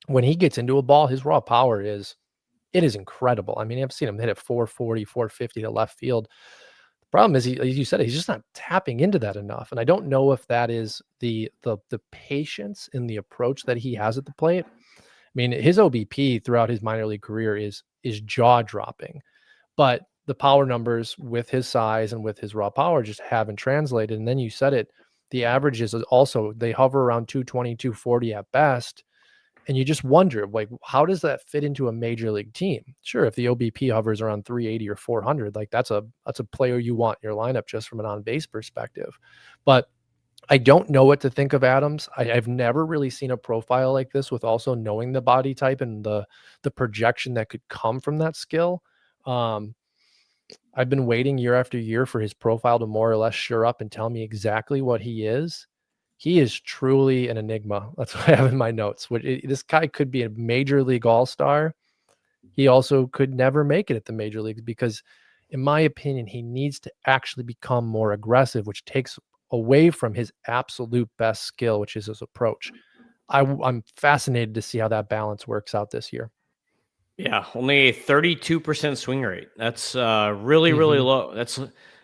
When he gets into a ball, his raw power is incredible. I mean, I've seen him hit it 440, 450 to left field. The problem is, as you said, he's just not tapping into that enough. And I don't know if that is the patience in the approach that he has at the plate. I mean, his OBP throughout his minor league career is jaw dropping, but the power numbers with his size and with his raw power just haven't translated. And then you said it, the averages also, they hover around 220, 240 at best. And you just wonder, like, how does that fit into a major league team? Sure, if the OBP hovers around 380 or 400, like that's a player you want in your lineup just from an on-base perspective. But I don't know what to think of Adams. I've never really seen a profile like this with also knowing the body type and the projection that could come from that skill. I've been waiting year after year for his profile to more or less sure up and tell me exactly what he is. He is truly an enigma. That's what I have in my notes. This guy could be a major league all-star. He also could never make it at the major leagues because, in my opinion, he needs to actually become more aggressive, which takes away from his absolute best skill, which is his approach. I'm fascinated to see how that balance works out this year. Yeah, only a 32% swing rate. That's really, really low. That's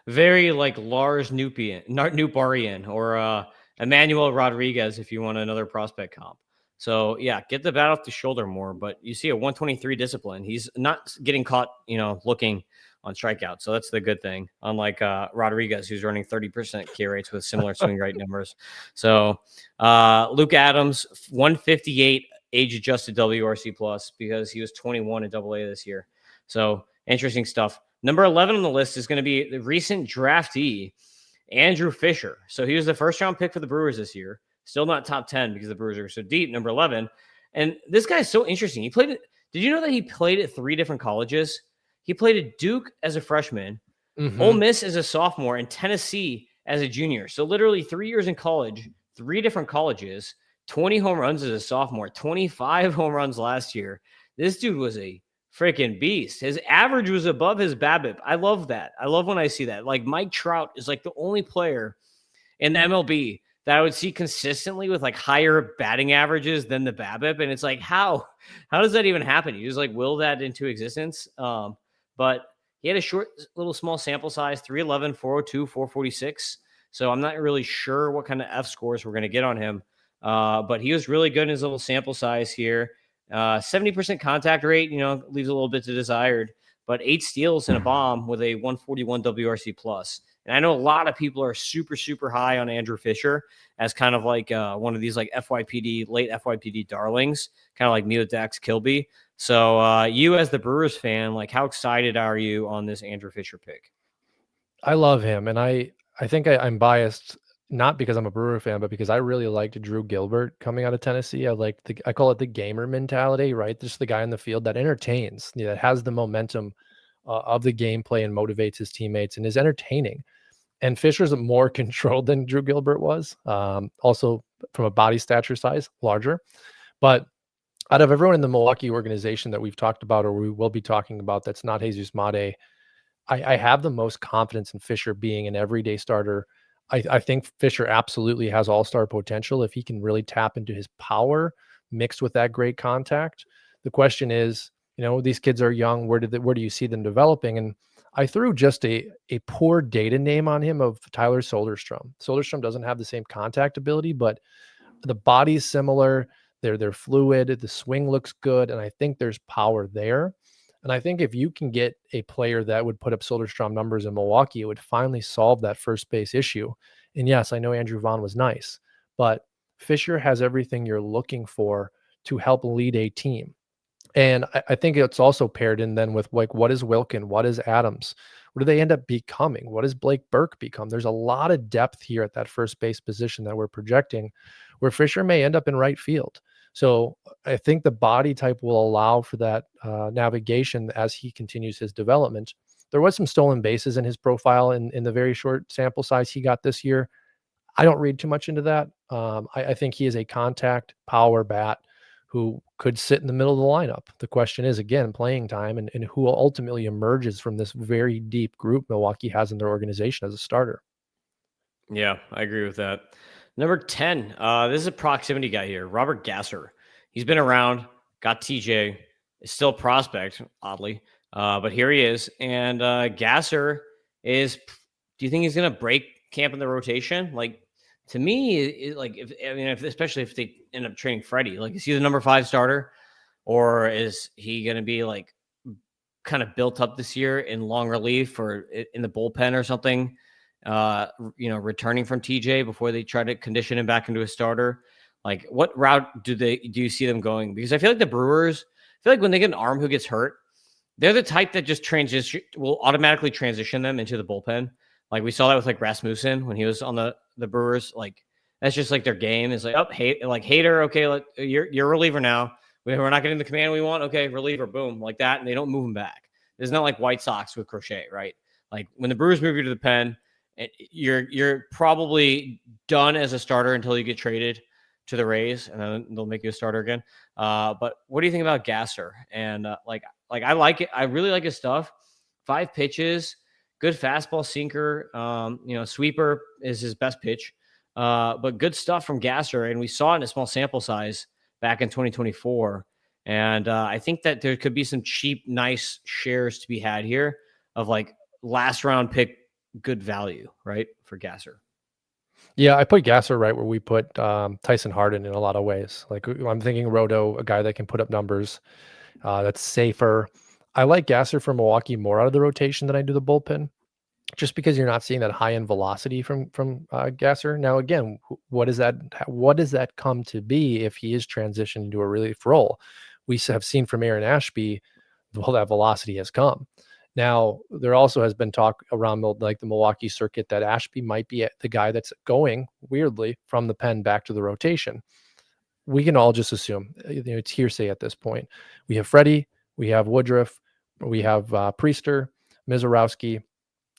very like Lars Nuparian or Emmanuel Rodriguez if you want another prospect comp. So yeah, get the bat off the shoulder more. But you see a 123 discipline. He's not getting caught, looking on strikeouts. So that's the good thing. Unlike Rodriguez, who's running 30% K rates with similar swing rate numbers. So Luke Adams, 158 age-adjusted WRC plus because he was 21 at AA this year. So interesting stuff. Number 11 on the list is going to be the recent draftee, Andrew Fisher. So he was the first-round pick for the Brewers this year. Still not top 10 because the Brewers are so deep, number 11. And this guy is so interesting. Did you know that he played at 3 different colleges? He played at Duke as a freshman, Ole Miss as a sophomore, and Tennessee as a junior. So literally 3 years in college, 3 different colleges, 20 home runs as a sophomore, 25 home runs last year. This dude was a freaking beast. His average was above his BABIP. I love that. I love when I see that. Like Mike Trout is like the only player in the MLB that I would see consistently with like higher batting averages than the BABIP. And it's like, how does that even happen? You just like will that into existence. But he had a short, little small sample size, 311, 402, 446. So I'm not really sure what kind of F scores we're going to get on him. But he was really good in his little sample size here. 70% contact rate, leaves a little bit to desired, but 8 steals and a bomb with a 141 WRC plus. And I know a lot of people are super, super high on Andrew Fisher as kind of like one of these like late FYPD darlings, kind of like me with Dax Kilby. So you as the Brewers fan, like how excited are you on this Andrew Fisher pick? I love him. And I think I'm biased, not because I'm a Brewer fan, but because I really liked Drew Gilbert coming out of Tennessee. I call it the gamer mentality, right? Just the guy in the field that entertains, that has the momentum of the gameplay and motivates his teammates and is entertaining. And Fisher's more controlled than Drew Gilbert was. Also from a body stature size, larger. But out of everyone in the Milwaukee organization that we've talked about, or we will be talking about, that's not Jesus Mate, I have the most confidence in Fisher being an everyday starter. I think Fisher absolutely has all-star potential if he can really tap into his power mixed with that great contact. The question is, these kids are young. Where do you see them developing? And I threw just a poor data name on him of Tyler Soderstrom. Soderstrom doesn't have the same contact ability, but the body's similar. They're fluid. The swing looks good, and I think there's power there. And I think if you can get a player that would put up Soderstrom numbers in Milwaukee, it would finally solve that first base issue. And yes, I know Andrew Vaughn was nice, but Fisher has everything you're looking for to help lead a team. And I think it's also paired in then with like, what is Wilkin? What is Adams? What do they end up becoming? What does Blake Burke become? There's a lot of depth here at that first base position that we're projecting, where Fisher may end up in right field. So I think the body type will allow for that navigation as he continues his development. There was some stolen bases in his profile in the very short sample size he got this year. I don't read too much into that. I think he is a contact power bat who could sit in the middle of the lineup. The question is, again, playing time and who ultimately emerges from this very deep group Milwaukee has in their organization as a starter. Yeah, I agree with that. Number 10, this is a proximity guy here, Robert Gasser. He's been around, got TJ, is still a prospect, oddly, but here he is. And Gasser is, do you think he's going to break camp in the rotation? Like, to me, especially if they end up trading Freddie, like, is he the number 5 starter? Or is he going to be like kind of built up this year in long relief or in the bullpen or something? Returning from TJ before they try to condition him back into a starter. Like, what route do you see them going? Because I feel like the Brewers, when they get an arm who gets hurt, they're the type that just will automatically transition them into the bullpen. Like, we saw that with like Rasmussen when he was on the Brewers. Like, that's just like their game is like, Hader, okay, you're a reliever now. We're not getting the command we want. Okay, reliever, boom, like that, and they don't move him back. It's not like White Sox with Crochet, right? Like, when the Brewers move you to the pen, you're probably done as a starter until you get traded to the Rays, and then they'll make you a starter again. But what do you think about Gasser? And I like it. I really like his stuff. 5 pitches, good fastball, sinker. Sweeper is his best pitch. But good stuff from Gasser, and we saw it in a small sample size back in 2024. And I think that there could be some cheap, nice shares to be had here of like last round pick, good value, right, for Gasser. Yeah, I put Gasser right where we put Tyson Harden in a lot of ways. Like, I'm thinking Roto, a guy that can put up numbers, that's safer. I like Gasser for Milwaukee more out of the rotation than I do the bullpen, just because you're not seeing that high end velocity from Gasser. Now, again, what does that come to be if he is transitioned into a relief role? We have seen from Aaron Ashby, well, that velocity has come. Now, there also has been talk around the Milwaukee circuit that Ashby might be the guy that's going, weirdly, from the pen back to the rotation. We can all just assume, it's hearsay at this point. We have Freddie, we have Woodruff, we have Priester, Mizorowski,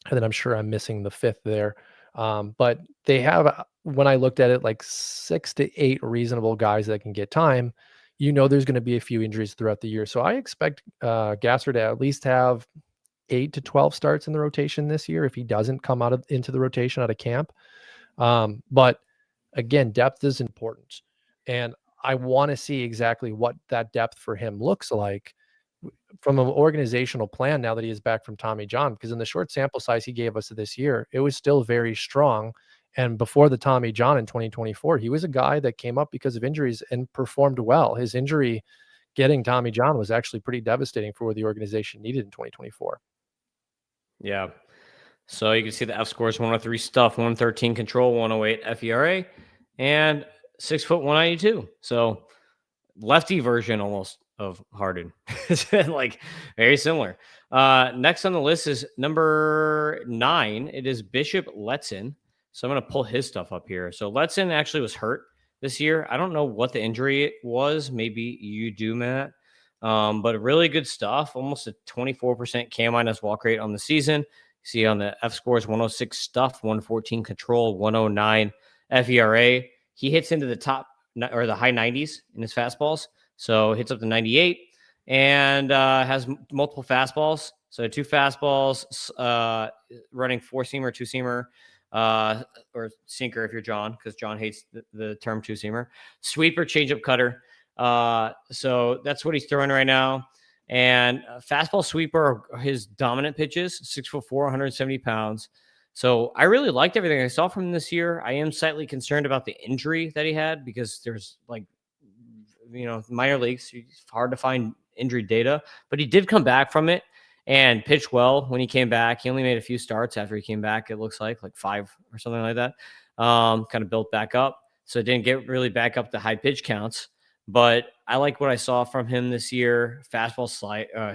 and then I'm sure I'm missing the 5th there. But they have, when I looked at it, like 6 to 8 reasonable guys that can get time. There's going to be a few injuries throughout the year. So I expect Gasser to at least have 8 to 12 starts in the rotation this year if he doesn't come into the rotation out of camp. But again, depth is important. And I want to see exactly what that depth for him looks like from an organizational plan now that he is back from Tommy John, because in the short sample size he gave us this year, it was still very strong. And before the Tommy John in 2024, he was a guy that came up because of injuries and performed well. His injury getting Tommy John was actually pretty devastating for what the organization needed in 2024. Yeah. So you can see the F scores 103 stuff, 113 control, 108 FERA, and 6 foot 192. So lefty version almost of Harden. Like, very similar. Next on the list is number 9. It is Bishop Letson. So I'm going to pull his stuff up here. So Letson actually was hurt this year. I don't know what the injury was. Maybe you do, Matt. But really good stuff. Almost a 24% K- walk rate on the season. You see on the F scores 106 stuff, 114 control, 109 FERA. He hits into the top or the high 90s in his fastballs. So hits up to 98 and has multiple fastballs. So 2 fastballs, running 4-seamer, 2-seamer, or sinker if you're John, because John hates the term 2-seamer. Sweeper, changeup, cutter. So that's what he's throwing right now. And fastball, sweeper are his dominant pitches. 6'4", 170 pounds. So I really liked everything I saw from him this year. I am slightly concerned about the injury that he had, because there's minor leagues, it's hard to find injury data, but he did come back from it and pitched well when he came back. He only made a few starts after he came back. It looks like 5 or something like that. Kind of built back up. So it didn't get really back up to high pitch counts, but I like what I saw from him this year. Fastball,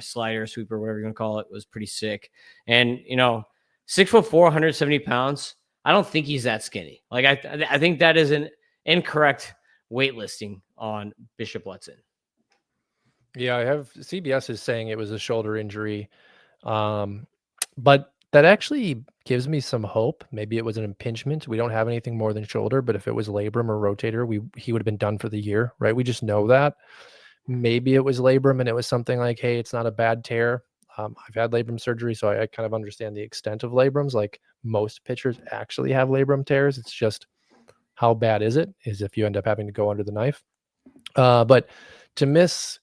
slider, sweeper, whatever you want to call it, was pretty sick. And, 6'4", 170 pounds. I don't think he's that skinny. Like, I think that is an incorrect weight listing on Bishop Letson. Yeah, I have CBS is saying it was a shoulder injury. But that actually gives me some hope. Maybe it was an impingement. We don't have anything more than shoulder, but if it was labrum or rotator, he would have been done for the year, right? We just know that. Maybe it was labrum and it was something like, hey, it's not a bad tear. I've had labrum surgery, so I kind of understand the extent of labrums. Like most pitchers actually have labrum tears. It's just how bad is it? Is if you end up having to go under the knife. But to miss,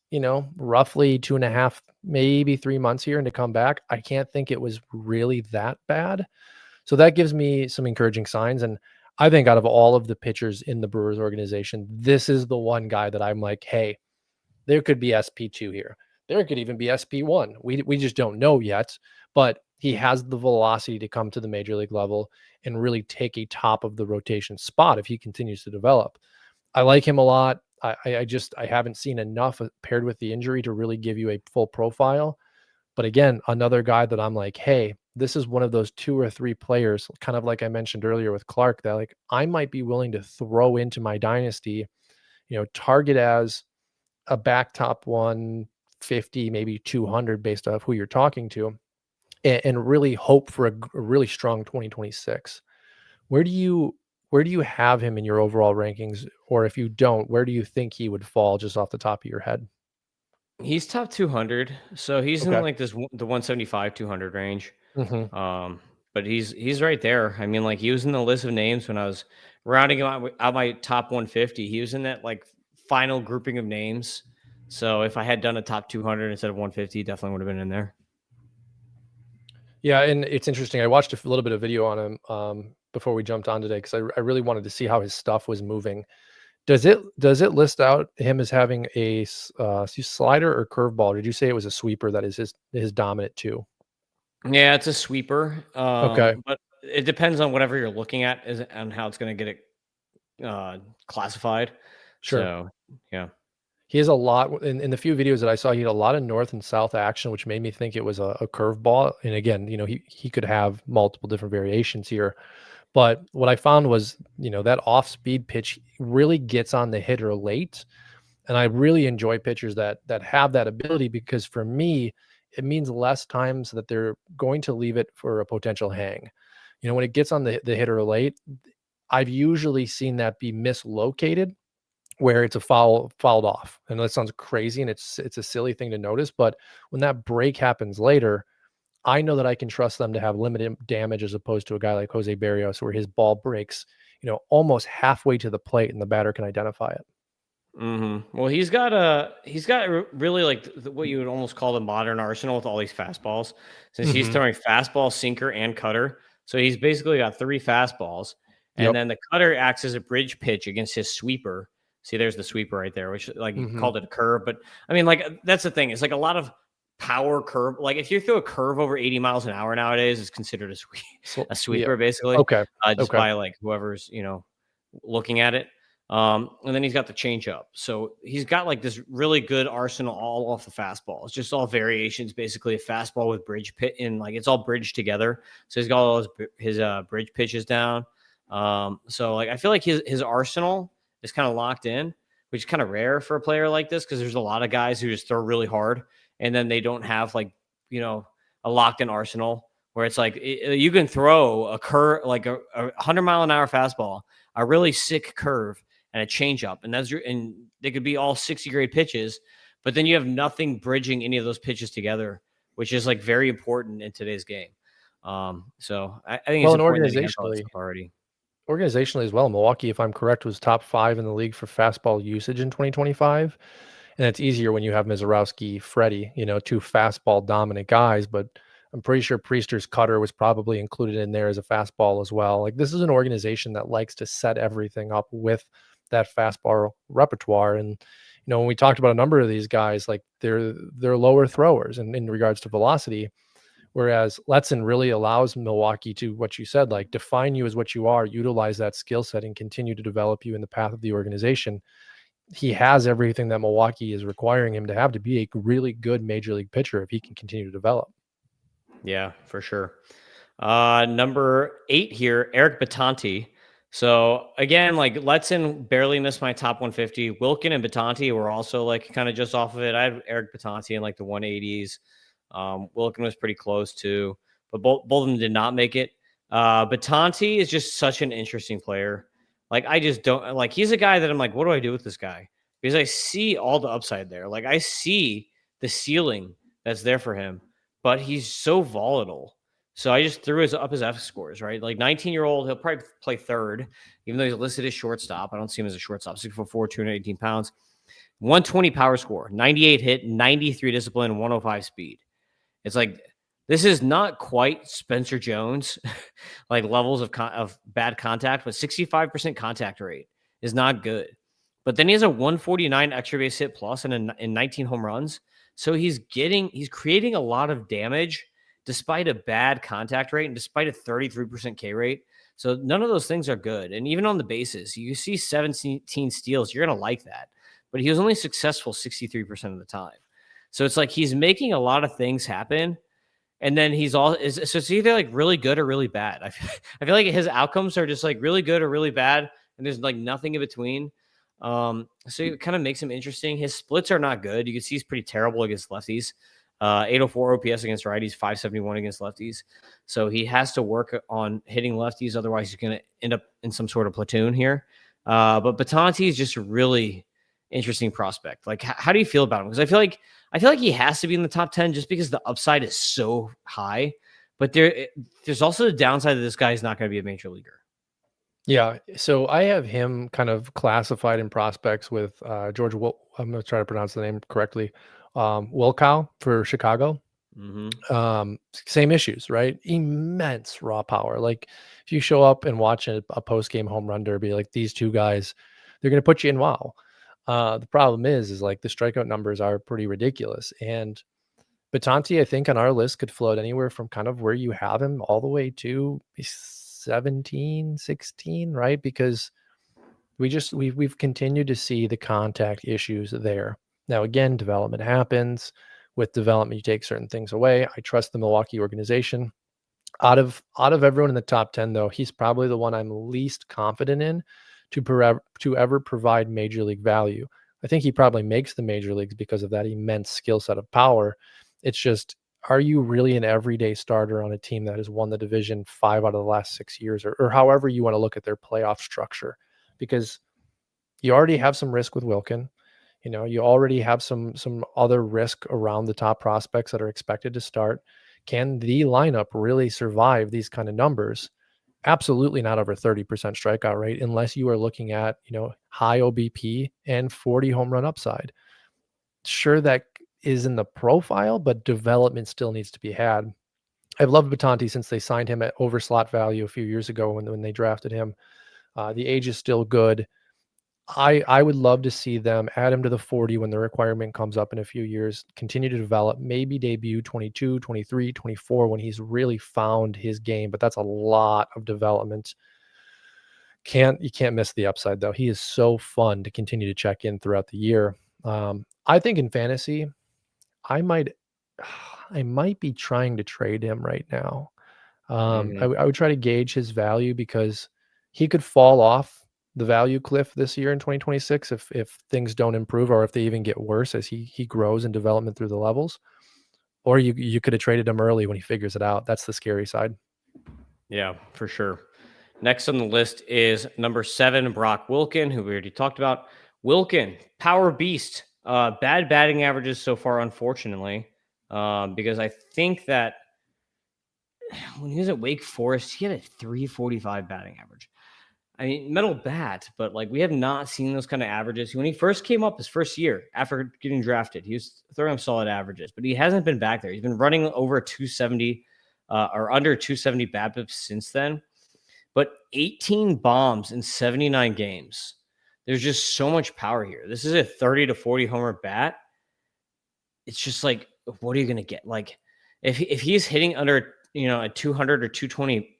roughly 2.5, maybe 3 months here and to come back, I can't think it was really that bad. So that gives me some encouraging signs. And I think out of all of the pitchers in the Brewers organization, this is the one guy that I'm like, hey, there could be SP2 here. There could even be SP1. We just don't know yet, but he has the velocity to come to the major league level and really take a top of the rotation spot if he continues to develop. I like him a lot. I haven't seen enough paired with the injury to really give you a full profile. But again, another guy that I'm like, hey, this is one of those 2 or 3 players, kind of like I mentioned earlier with Clark, that like I might be willing to throw into my dynasty, target as a back top 150, maybe 200 based off who you're talking to, and really hope for a really strong 2026. Where do you have him in your overall rankings? Or if you don't, where do you think he would fall just off the top of your head? He's top 200, so he's in Okay. like the 175 200 range. Hmm. Um, but he's right there. I mean, like he was in the list of names when I was rounding out my top 150. He was in that like final grouping of names. So if I had done a top 200 instead of 150, definitely would have been in there. Yeah, and it's interesting. I watched a little bit of video on him before we jumped on today because I really wanted to see how his stuff was moving. Does it list out him as having a slider or curveball? Did you say it was a sweeper that is his dominant too? Yeah, it's a sweeper. Okay, But it depends on whatever you're looking at is and how it's going to get it classified. sure. So yeah. He has a lot in the few videos that I saw. He had a lot of north and south action, which made me think it was a curveball. And again, he could have multiple different variations here. But what I found was, that off speed pitch really gets on the hitter late. And I really enjoy pitchers that have that ability because for me, it means less times that they're going to leave it for a potential hang. When it gets on the hitter late, I've usually seen that be mislocated where it's a fouled off. And that sounds crazy and it's a silly thing to notice, but when that break happens later, I know that I can trust them to have limited damage as opposed to a guy like Jose Barrios where his ball breaks, almost halfway to the plate and the batter can identify it. Well, he's got really like what you would almost call the modern arsenal with all these fastballs, since he's Mhm. throwing fastball, sinker, and cutter. So he's basically got 3 fastballs, and Yep. then the cutter acts as a bridge pitch against his sweeper. See, there's the sweeper right there, which like you Mhm. called it a curve, but I mean, like that's the thing. It's like a lot of power curve. Like if you throw a curve over 80 miles an hour nowadays, it's considered So, a yeah. sweeper, basically, Okay. just Okay. by like whoever's looking at it. And then he's got the changeup. So he's got like this really good arsenal all off the fastball. It's just all variations, basically a fastball with bridge pit and like it's all bridged together. So he's got all his bridge pitches down. So like I feel like his arsenal is kind of locked in, which is kind of rare for a player like this because there's a lot of guys who just throw really hard and then they don't have like a locked in arsenal where it's like you can throw a curve like a 100-mile-an-hour fastball, a really sick curve and a changeup, and they could be all 60 grade pitches, but then you have nothing bridging any of those pitches together, which is like very important in today's game. So I think it's Well, and important that he has all that stuff already. organizationally as well, Milwaukee, if I'm correct, was top 5 in the league for fastball usage in 2025. And it's easier when you have Mizorowski, Freddie, 2 fastball dominant guys, but I'm pretty sure Priester's cutter was probably included in there as a fastball as well. Like this is an organization that likes to set everything up with that fastball repertoire. And when we talked about a number of these guys, like they're lower throwers and in regards to velocity. Whereas Letson really allows Milwaukee to, what you said, like define you as what you are, utilize that skill set and continue to develop you in the path of the organization. He has everything that Milwaukee is requiring him to have to be a really good major league pitcher if he can continue to develop. Yeah, for sure. Number 8 here, Eric Batanti. So again, like Letson barely missed my top 150. Wilkin and Batanti were also like kind of just off of it. I had Eric Batanti in like the 180s. Wilkin was pretty close too, but both of them did not make it. Batanti is just such an interesting player. Like I just don't like. He's a guy that I'm like, what do I do with this guy? Because I see all the upside there. Like I see the ceiling that's there for him, but he's so volatile. So I just threw up his F scores, right? Like 19-year-old, he'll probably play third, even though he's listed as shortstop. I don't see him as a shortstop. 6'4", 218 pounds, 120 power score, 98 hit, 93 discipline, 105 speed. It's like this is not quite Spencer Jones, like levels of bad contact, but 65% contact rate is not good. But then he has a 149 extra base hit plus and 19 home runs. So he's creating a lot of damage despite a bad contact rate and despite a 33% K rate. So none of those things are good. And even on the bases, you see 17 steals, you're going to like that. But he was only successful 63% of the time. So it's like he's making a lot of things happen. And then so it's either like really good or really bad. I feel like his outcomes are just like really good or really bad. And there's like nothing in between. So it kind of makes him interesting. His splits are not good. You can see he's pretty terrible against lefties. 804 OPS against righties, 571 against lefties. So he has to work on hitting lefties. Otherwise, he's going to end up in some sort of platoon here. But Batanti is just a really interesting prospect. Like, how do you feel about him? Because I feel like he has to be in the top 10 just because the upside is so high. But there's also the downside that this guy is not going to be a major leaguer. Yeah, so I have him kind of classified in prospects with George. I'm going to try to pronounce the name correctly. Wilkow for Chicago. Same issues, right? Immense raw power. Like if you show up and watch a post-game home run derby, like these two guys, they're going to put you in wow. The problem is like the strikeout numbers are pretty ridiculous. And Batanti, I think on our list could float anywhere from kind of where you have him all the way to 17, 16, right? Because we've continued to see the contact issues there. Now, again, development happens. With development, you take certain things away. I trust the Milwaukee organization. Out of everyone in the top 10, though, he's probably the one I'm least confident in to ever provide major league value. I think he probably makes the major leagues because of that immense skill set of power. It's just, are you really an everyday starter on a team that has won the division 5 out of the last 6 years, or however you want to look at their playoff structure? Because you already have some risk with Wilkin. You know, you already have some other risk around the top prospects that are expected to start. Can the lineup really survive these kind of numbers? Absolutely not over 30% strikeout rate, unless you are looking at, high OBP and 40 home run upside. Sure, that is in the profile, but development still needs to be had. I've loved Batanti since they signed him at over slot value a few years ago when they drafted him. The age is still good. I would love to see them add him to the 40 when the requirement comes up in a few years, continue to develop, maybe debut 22, 23, 24 when he's really found his game, but that's a lot of development. You can't miss the upside though. He is so fun to continue to check in throughout the year. I think in fantasy, I might be trying to trade him right now. I would try to gauge his value because he could fall off the value cliff this year in 2026 if things don't improve, or if they even get worse as he grows in development through the levels. Or you could have traded him early when he figures it out. That's the scary side. Yeah, for sure. Next on the list is number 7, Brock Wilkin, who we already talked about. Wilkin, power beast. Bad batting averages so far, unfortunately, because I think that when he was at Wake Forest, he had a 345 batting average. I mean, metal bat, but like we have not seen those kind of averages. When he first came up his first year after getting drafted, he was throwing up solid averages, but he hasn't been back there. He's been running over 270 or under 270 BABIP since then. But 18 bombs in 79 games. There's just so much power here. This is a 30 to 40 homer bat. It's just like, what are you going to get? Like, if he's hitting under, a 200 or 220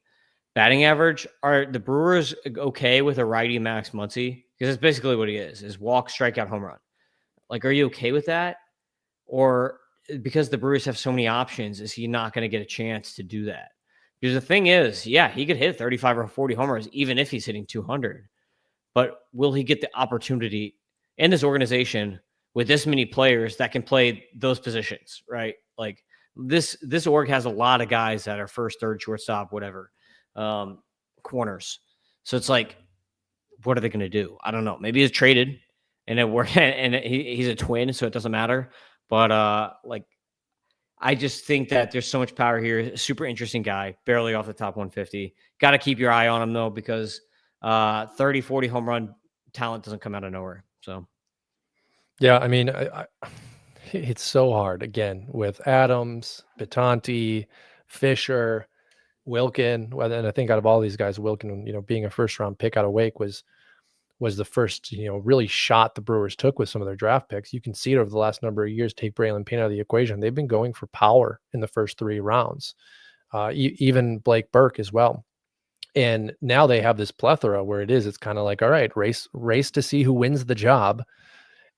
batting average, are the Brewers okay with a righty Max Muncy? Because that's basically what he is walk, strikeout, home run. Like, are you okay with that? Or because the Brewers have so many options, is he not going to get a chance to do that? Because the thing is, yeah, he could hit 35 or 40 homers even if he's hitting 200. But will he get the opportunity in this organization with this many players that can play those positions, right? Like this org has a lot of guys that are first, third, shortstop, whatever, corners. So it's like, what are they going to do? I don't know. Maybe he's traded and it worked, and he's a twin, so it doesn't matter. But like, I just think that there's so much power here. Super interesting guy, barely off the top 150. Got to keep your eye on him though, because 30, 40 home run talent doesn't come out of nowhere. So Yeah, I mean, it's so hard again with Adams, Betanti, Fisher, Wilkin. And I think out of all these guys, Wilkin, being a first round pick out of Wake was the first, really shot the Brewers took with some of their draft picks. You can see it over the last number of years. Take Braylon Payne out of the equation. They've been going for power in the first 3 rounds. Even Blake Burke as well. And now they have this plethora where it's kind of like, all right, race to see who wins the job.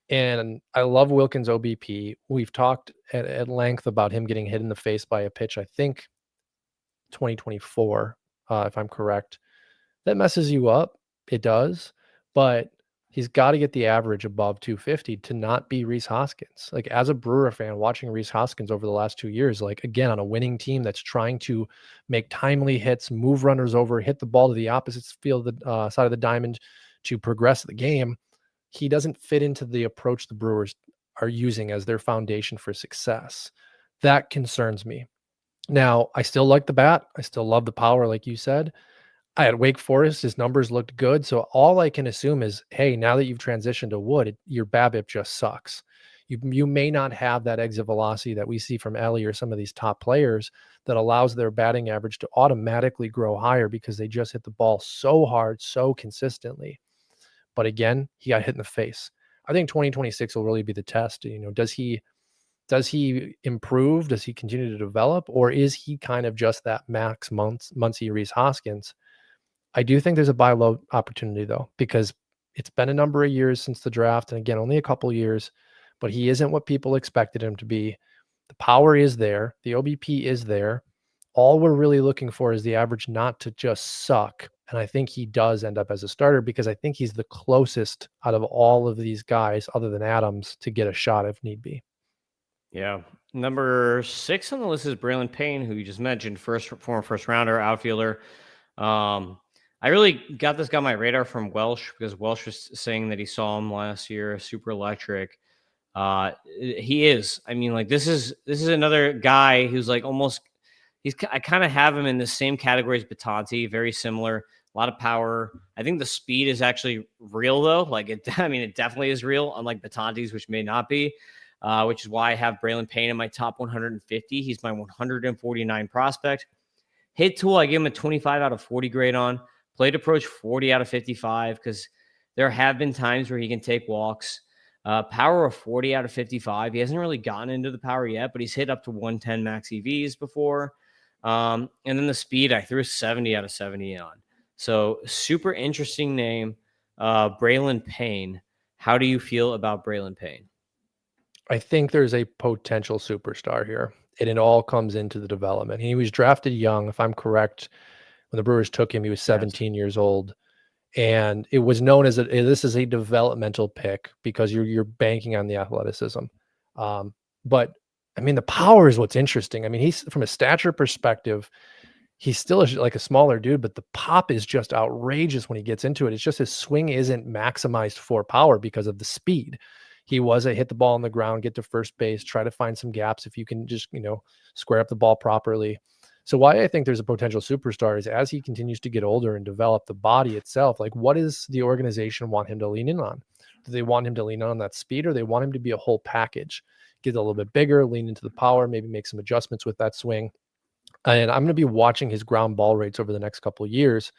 And I love Wilkins' OBP. We've talked at length about him getting hit in the face by a pitch, I think 2024, if I'm correct. That messes you up. It does. But he's got to get the average above 250 to not be Rhys Hoskins. Like, as a Brewer fan, watching Rhys Hoskins over the last 2 years, like, again, on a winning team that's trying to make timely hits, move runners over, hit the ball to the opposite field, side of the diamond to progress the game, he doesn't fit into the approach the Brewers are using as their foundation for success. That concerns me. Now, I still like the bat. I still love the power, like you said. I had Wake Forest, his numbers looked good. So all I can assume is, hey, now that you've transitioned to Wood, your BABIP just sucks. You may not have that exit velocity that we see from Ellie or some of these top players that allows their batting average to automatically grow higher because they just hit the ball so hard, so consistently. But again, he got hit in the face. I think 2026 will really be the test. Does he improve? Does he continue to develop? Or is he kind of just that Max Muncy Rhys Hoskins? I do think there's a buy low opportunity though, because it's been a number of years since the draft. And again, only a couple of years, but he isn't what people expected him to be. The power is there. The OBP is there. All we're really looking for is the average not to just suck. And I think he does end up as a starter because I think he's the closest out of all of these guys, other than Adams, to get a shot if need be. yeah. Number 6 on the list is Braylon Payne, who you just mentioned, former first rounder, outfielder. I really got this guy on my radar from Welsh because Welsh was saying that he saw him last year, super electric. He is. I mean, like, this is another guy who's like almost. I kind of have him in the same category as Betanti, very similar. A lot of power. I think the speed is actually real though. Like, it definitely is real, unlike Betanti's, which may not be. Which is why I have Braylon Payne in my top 150. He's my 149 prospect. Hit tool, I give him a 25 out of 40 grade on. Plate approach, 40 out of 55, because there have been times where he can take walks. Power of 40 out of 55. He hasn't really gotten into the power yet, but he's hit up to 110 max EVs before. And then the speed, I threw a 70 out of 70 on. So super interesting name, Braylon Payne. How do you feel about Braylon Payne? I think there's a potential superstar here, and it all comes into the development. He was drafted young, if I'm correct. When the Brewers took him, he was 17 years old, and it was known as this is a developmental pick because you're banking on the athleticism. But I mean, the power is what's interesting. I mean, he's, from a stature perspective, he's still like a smaller dude, but the pop is just outrageous when he gets into it. It's just his swing isn't maximized for power because of the speed. He was a hit the ball on the ground, get to first base, try to find some gaps if you can just, square up the ball properly. So why I think there's a potential superstar is as he continues to get older and develop the body itself, like, what does the organization want him to lean in on? Do they want him to lean on that speed, or they want him to be a whole package? Get a little bit bigger, lean into the power, maybe make some adjustments with that swing. And I'm going to be watching his ground ball rates over the next couple of years.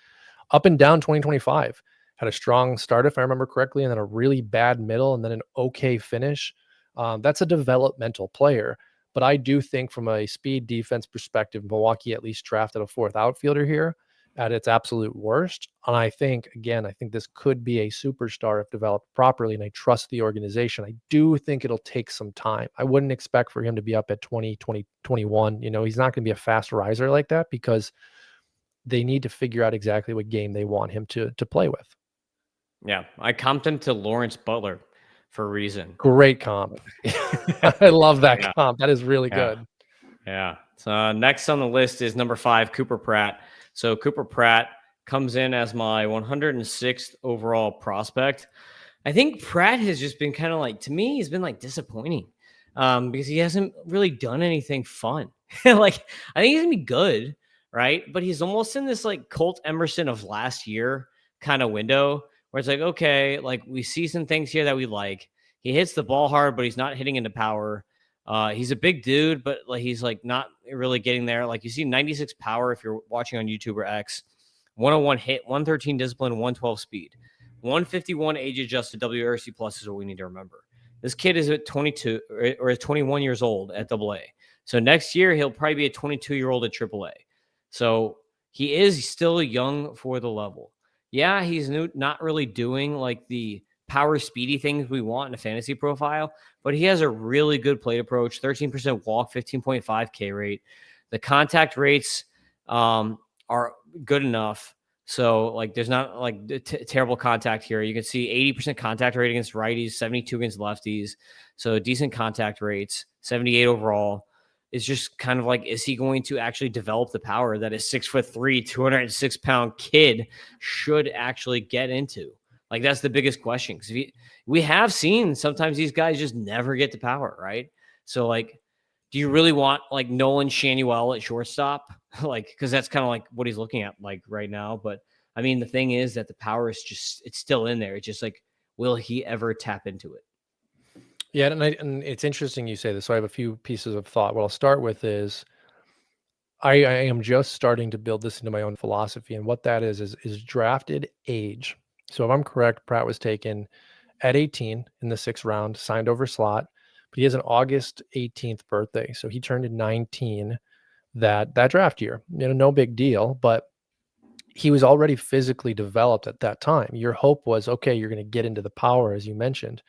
Up and down 2025. Had a strong start, if I remember correctly, and then a really bad middle, and then an okay finish. That's a developmental player. But I do think from a speed defense perspective, Milwaukee at least drafted a 4th outfielder here at its absolute worst. And I think this could be a superstar if developed properly, and I trust the organization. I do think it'll take some time. I wouldn't expect for him to be up at 20, 21. He's not going to be a fast riser like that because they need to figure out exactly what game they want him to play with. Yeah, I comped him to Lawrence Butler for a reason. Great comp. I love that Yeah. comp. That is really Yeah. good. Yeah. So next on the list is number 5, Cooper Pratt. So Cooper Pratt comes in as my 106th overall prospect. I think Pratt has just been kind of like, to me, he's been like disappointing because he hasn't really done anything fun. Like, I think he's gonna be good, right? But he's almost in this like Colt Emerson of last year kind of window where it's like, okay, like we see some things here that we like. He hits the ball hard, but he's not hitting into power. He's a big dude, but like he's like not really getting there. Like you see 96 power if you're watching on YouTube or X, 101 hit, 113 discipline, 112 speed. 151 age adjusted WRC plus is what we need to remember. This kid is at 22 or 21 years old at AA. So next year he'll probably be a 22-year-old at AAA. So he is still young for the level. Yeah, he's not really doing like the power speedy things we want in a fantasy profile, but he has a really good plate approach, 13% walk, 15.5 K rate. The contact rates are good enough. So, like, there's not like terrible contact here. You can see 80% contact rate against righties, 72 against lefties. So, decent contact rates, 78 overall. It's just kind of like, is he going to actually develop the power that a 6'3", 206-pound kid should actually get into? Like, that's the biggest question. Because we have seen sometimes these guys just never get the power, right? So, like, do you really want like Nolan Shanuel at shortstop? Like, because that's kind of like what he's looking at like right now. But I mean, the thing is that the power is just, it's still in there. It's just like, will he ever tap into it? Yeah, and it's interesting you say this. So I have a few pieces of thought. What I'll start with is I am just starting to build this into my own philosophy, and what that is drafted age. So if I'm correct, Pratt was taken at 18 in the 6th round, signed over slot, but he has an August 18th birthday, so he turned 19 that draft year. No big deal, but he was already physically developed at that time. Your hope was, okay, you're going to get into the power, as you mentioned.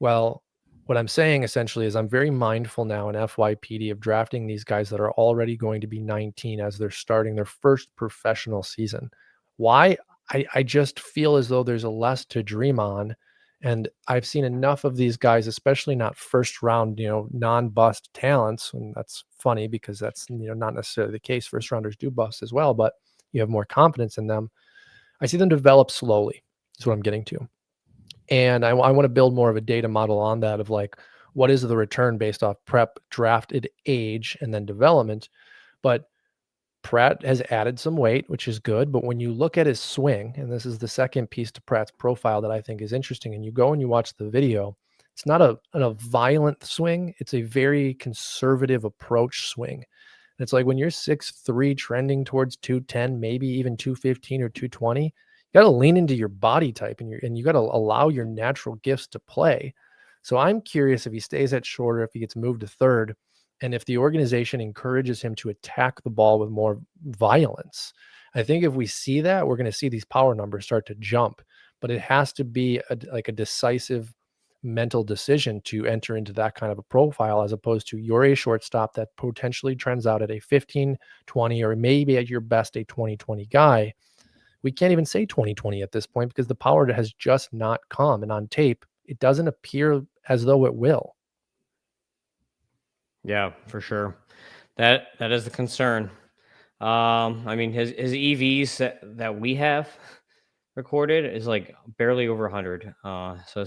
Well, what I'm saying essentially is I'm very mindful now in FYPD of drafting these guys that are already going to be 19 as they're starting their first professional season. Why? I just feel as though there's a less to dream on. And I've seen enough of these guys, especially not first round, non-bust talents. And that's funny because that's, not necessarily the case. First rounders do bust as well, but you have more confidence in them. I see them develop slowly is what I'm getting to. And I want to build more of a data model on that of like, what is the return based off prep, drafted age, and then development. But Pratt has added some weight, which is good. But when you look at his swing, and this is the second piece to Pratt's profile that I think is interesting, and you go and you watch the video, it's not a violent swing. It's a very conservative approach swing. And it's like when you're 6'3", trending towards 210, maybe even 215 or 220, you got to lean into your body type and you got to allow your natural gifts to play. So I'm curious if he stays at shorter, if he gets moved to third, and if the organization encourages him to attack the ball with more violence. I think if we see that, we're going to see these power numbers start to jump, but it has to be a decisive mental decision to enter into that kind of a profile, as opposed to you're a shortstop that potentially trends out at a 15, 20, or maybe at your best a 20-20 guy. We can't even say 20-20 at this point because the power has just not come. And on tape, it doesn't appear as though it will. Yeah, for sure. That is the concern. I mean, his EVs that we have recorded is like barely over 100. So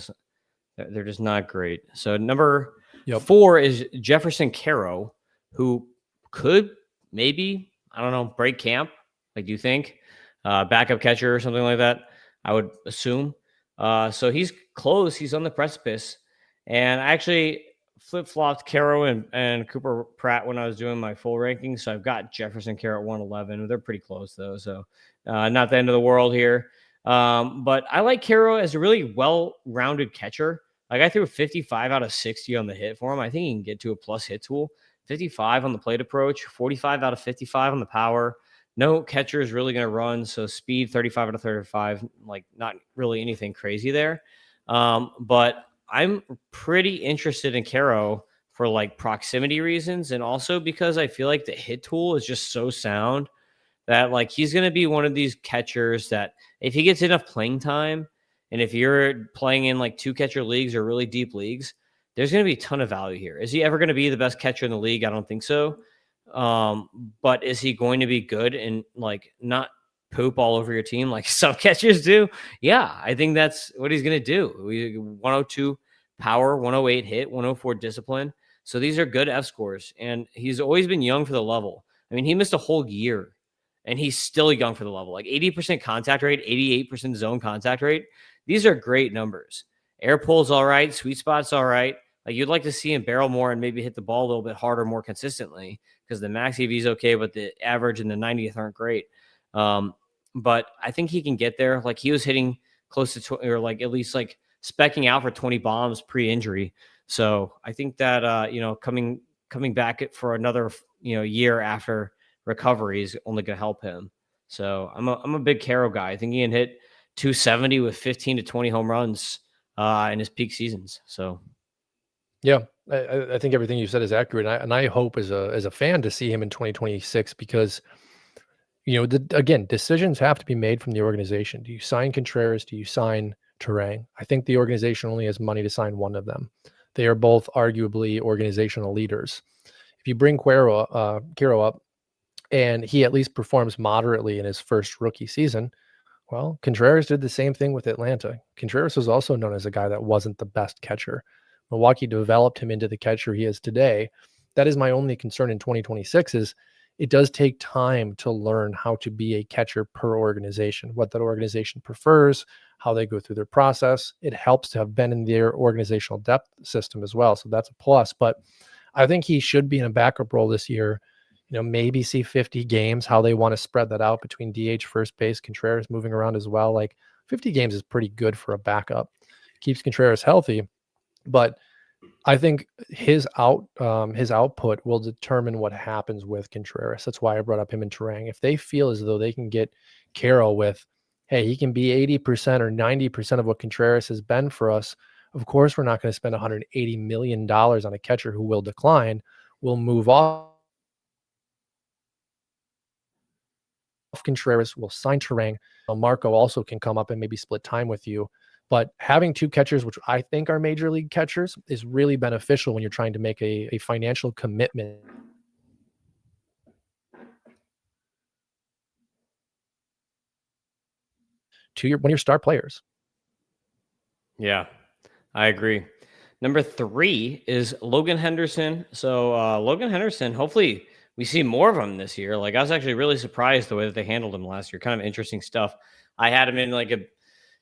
they're just not great. So number 4 is Jefferson Caro, who could maybe, I don't know, break camp. Like, do you think? Backup catcher or something like that, I would assume. So he's close. He's on the precipice. And I actually flip-flopped Caro and Cooper Pratt when I was doing my full ranking. So I've got Jefferson Caro at 111. They're pretty close, though. So not the end of the world here. But I like Caro as a really well-rounded catcher. Like, I threw a 55 out of 60 on the hit for him. I think he can get to a plus hit tool. 55 on the plate approach, 45 out of 55 on the power. No catcher is really going to run. So speed 35 out of 35, like not really anything crazy there. But I'm pretty interested in Caro for like proximity reasons. And also because I feel like the hit tool is just so sound that like he's going to be one of these catchers that if he gets enough playing time, and if you're playing in like 2-catcher leagues or really deep leagues, there's going to be a ton of value here. Is he ever going to be the best catcher in the league? I don't think so. But is he going to be good and like not poop all over your team like some catchers do? Yeah, I think that's what he's going to do. 102 power, 108 hit, 104 discipline. So these are good F scores, and he's always been young for the level. I mean, he missed a whole year, and he's still young for the level. Like 80% contact rate, 88% zone contact rate. These are great numbers. Air pull's all right. Sweet spot's all right. Like you'd like to see him barrel more and maybe hit the ball a little bit harder, more consistently, because the max EV is okay, but the average and the 90th aren't great. But I think he can get there. Like he was hitting close to 20, or like at least like specking out for 20 bombs pre-injury. So I think that coming back for another year after recovery is only going to help him. So I'm a big Caro guy. I think he can hit 270 with 15 to 20 home runs in his peak seasons. So yeah, I think everything you said is accurate, and I hope as a fan to see him in 2026 because again, decisions have to be made from the organization. Do you sign Contreras? Do you sign Terang? I think the organization only has money to sign one of them. They are both arguably organizational leaders. If you bring Caro up and he at least performs moderately in his first rookie season, well, Contreras did the same thing with Atlanta. Contreras was also known as a guy that wasn't the best catcher. Milwaukee developed him into the catcher he is today. That is my only concern in 2026 is it does take time to learn how to be a catcher per organization, what that organization prefers, how they go through their process. It helps to have been in their organizational depth system as well. So that's a plus. But I think he should be in a backup role this year, maybe see 50 games, how they want to spread that out between DH, first base, Contreras moving around as well. Like 50 games is pretty good for a backup. Keeps Contreras healthy. But I think his output will determine what happens with Contreras. That's why I brought up him and Terang. If they feel as though they can get Caro with, hey, he can be 80% or 90% of what Contreras has been for us, of course we're not going to spend $180 million on a catcher who will decline. We'll move off Contreras, we'll sign Terang. Marco also can come up and maybe split time with you. But having two catchers, which I think are major league catchers, is really beneficial when you're trying to make a financial commitment to one of your star players. Yeah, I agree. Number 3 is Logan Henderson. So Logan Henderson, hopefully we see more of him this year. Like I was actually really surprised the way that they handled him last year. Kind of interesting stuff. I had him in like a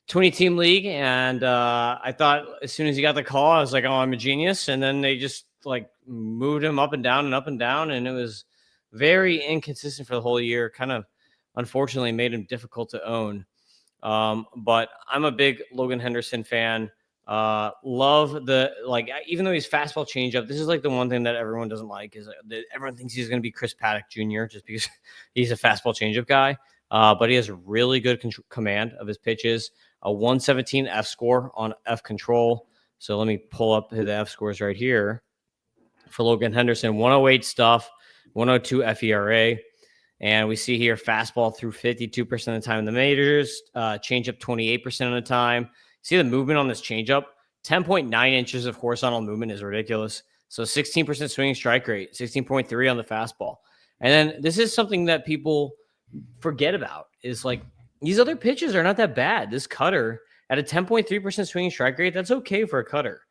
20-team league, and I thought as soon as he got the call, I was like, oh, I'm a genius. And then they just like moved him up and down, and it was very inconsistent for the whole year. Kind of unfortunately made him difficult to own. But I'm a big Logan Henderson fan. Love even though he's fastball changeup, this is like the one thing that everyone doesn't like is that everyone thinks he's going to be Chris Paddock Jr. just because he's a fastball changeup guy. But he has really good command of his pitches, a 117 F score on F control. So let me pull up the F scores right here for Logan Henderson. 108 stuff, 102 FERA. And we see here fastball through 52% of the time in the majors, changeup 28% of the time. See the movement on this changeup? 10.9 inches of horizontal movement is ridiculous. So 16% swinging strike rate, 16.3 on the fastball. And then this is something that people forget about is like these other pitches are not that bad. This cutter at a 10.3% swinging strike rate, that's okay for a cutter.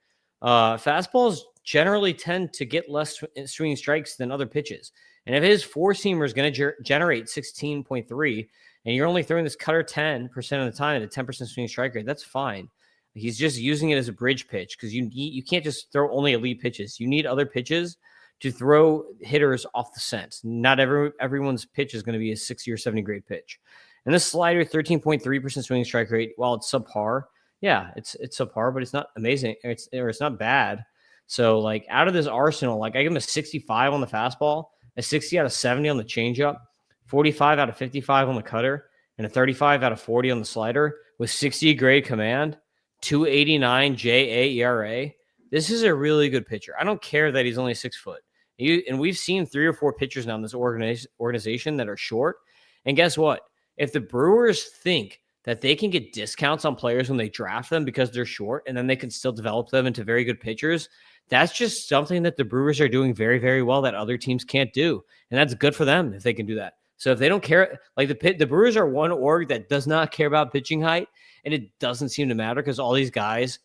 Fastballs generally tend to get less swinging strikes than other pitches. And if his four-seamer is going to generate 16.3 and you're only throwing this cutter 10% of the time at a 10% swinging strike rate, that's fine. He's just using it as a bridge pitch because you can't just throw only elite pitches. You need other pitches to throw hitters off the scent. Not everyone's pitch is going to be a 60 or 70 grade pitch. And this slider, 13.3% swinging strike rate, while it's subpar, yeah, it's subpar, but it's not amazing. It's not bad. So like out of this arsenal, like I give him a 65 on the fastball, a 60 out of 70 on the changeup, 45 out of 55 on the cutter, and a 35 out of 40 on the slider with 60 grade command, 289 JA ERA. This is a really good pitcher. I don't care that he's only 6 foot. And we've seen 3 or 4 pitchers now in this organization that are short, And guess what? If the Brewers think that they can get discounts on players when they draft them because they're short, and then they can still develop them into very good pitchers, that's just something that the Brewers are doing very, very well that other teams can't do. And that's good for them if they can do that. So if they don't care, like the Brewers are one org that does not care about pitching height, and it doesn't seem to matter because all these guys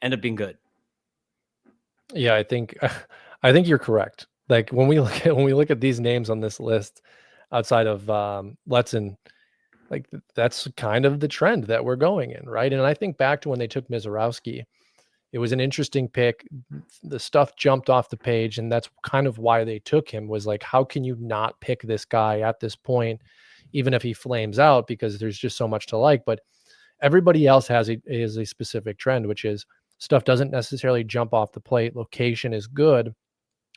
end up being good. Yeah, I think you're correct. Like when we look at these names on this list, outside of Letson, like that's kind of the trend that we're going in, right? And I think back to when they took Mizorowski, it was an interesting pick. The stuff jumped off the page, and that's kind of why they took him, was like, how can you not pick this guy at this point, even if he flames out, because there's just so much to like. But everybody else is a specific trend, which is stuff doesn't necessarily jump off the plate. Location is good.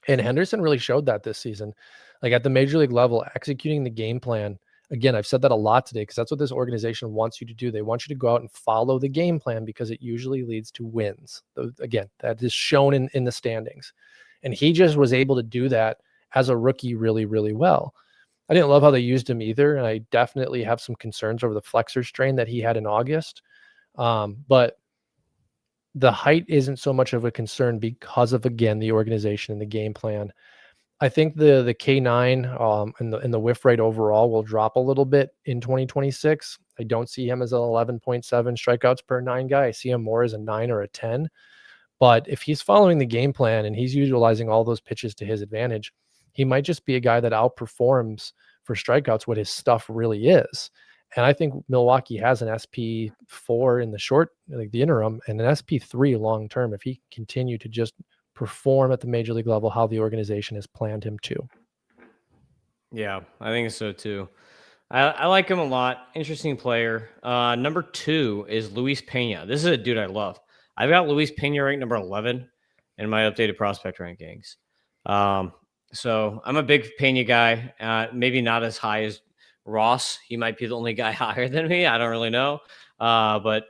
And Henderson really showed that this season, like at the major league level, executing the game plan. Again, I've said that a lot today because that's what this organization wants you to do. They want you to go out and follow the game plan because it usually leads to wins. Again, that is shown in the standings. And he just was able to do that as a rookie really, really well. I didn't love how they used him either. And I definitely have some concerns over the flexor strain that he had in August. But the height isn't so much of a concern because of, again, the organization and the game plan. I think the K9 and the whiff rate overall will drop a little bit in 2026. I don't see him as an 11.7 strikeouts per 9 guy. I see him more as a 9 or a 10. But if he's following the game plan and he's utilizing all those pitches to his advantage, he might just be a guy that outperforms for strikeouts what his stuff really is. And I think Milwaukee has an SP4 in the short, like the interim, and an SP3 long term if he continue to just perform at the major league level how the organization has planned him to. Yeah, I think so too. I like him a lot. Interesting player. Number 2 is Luis Pena. This is a dude I love. I've got Luis Pena ranked number 11 in my updated prospect rankings. So I'm a big Pena guy. Maybe not as high as Ross. He might be the only guy higher than me. I don't really know. But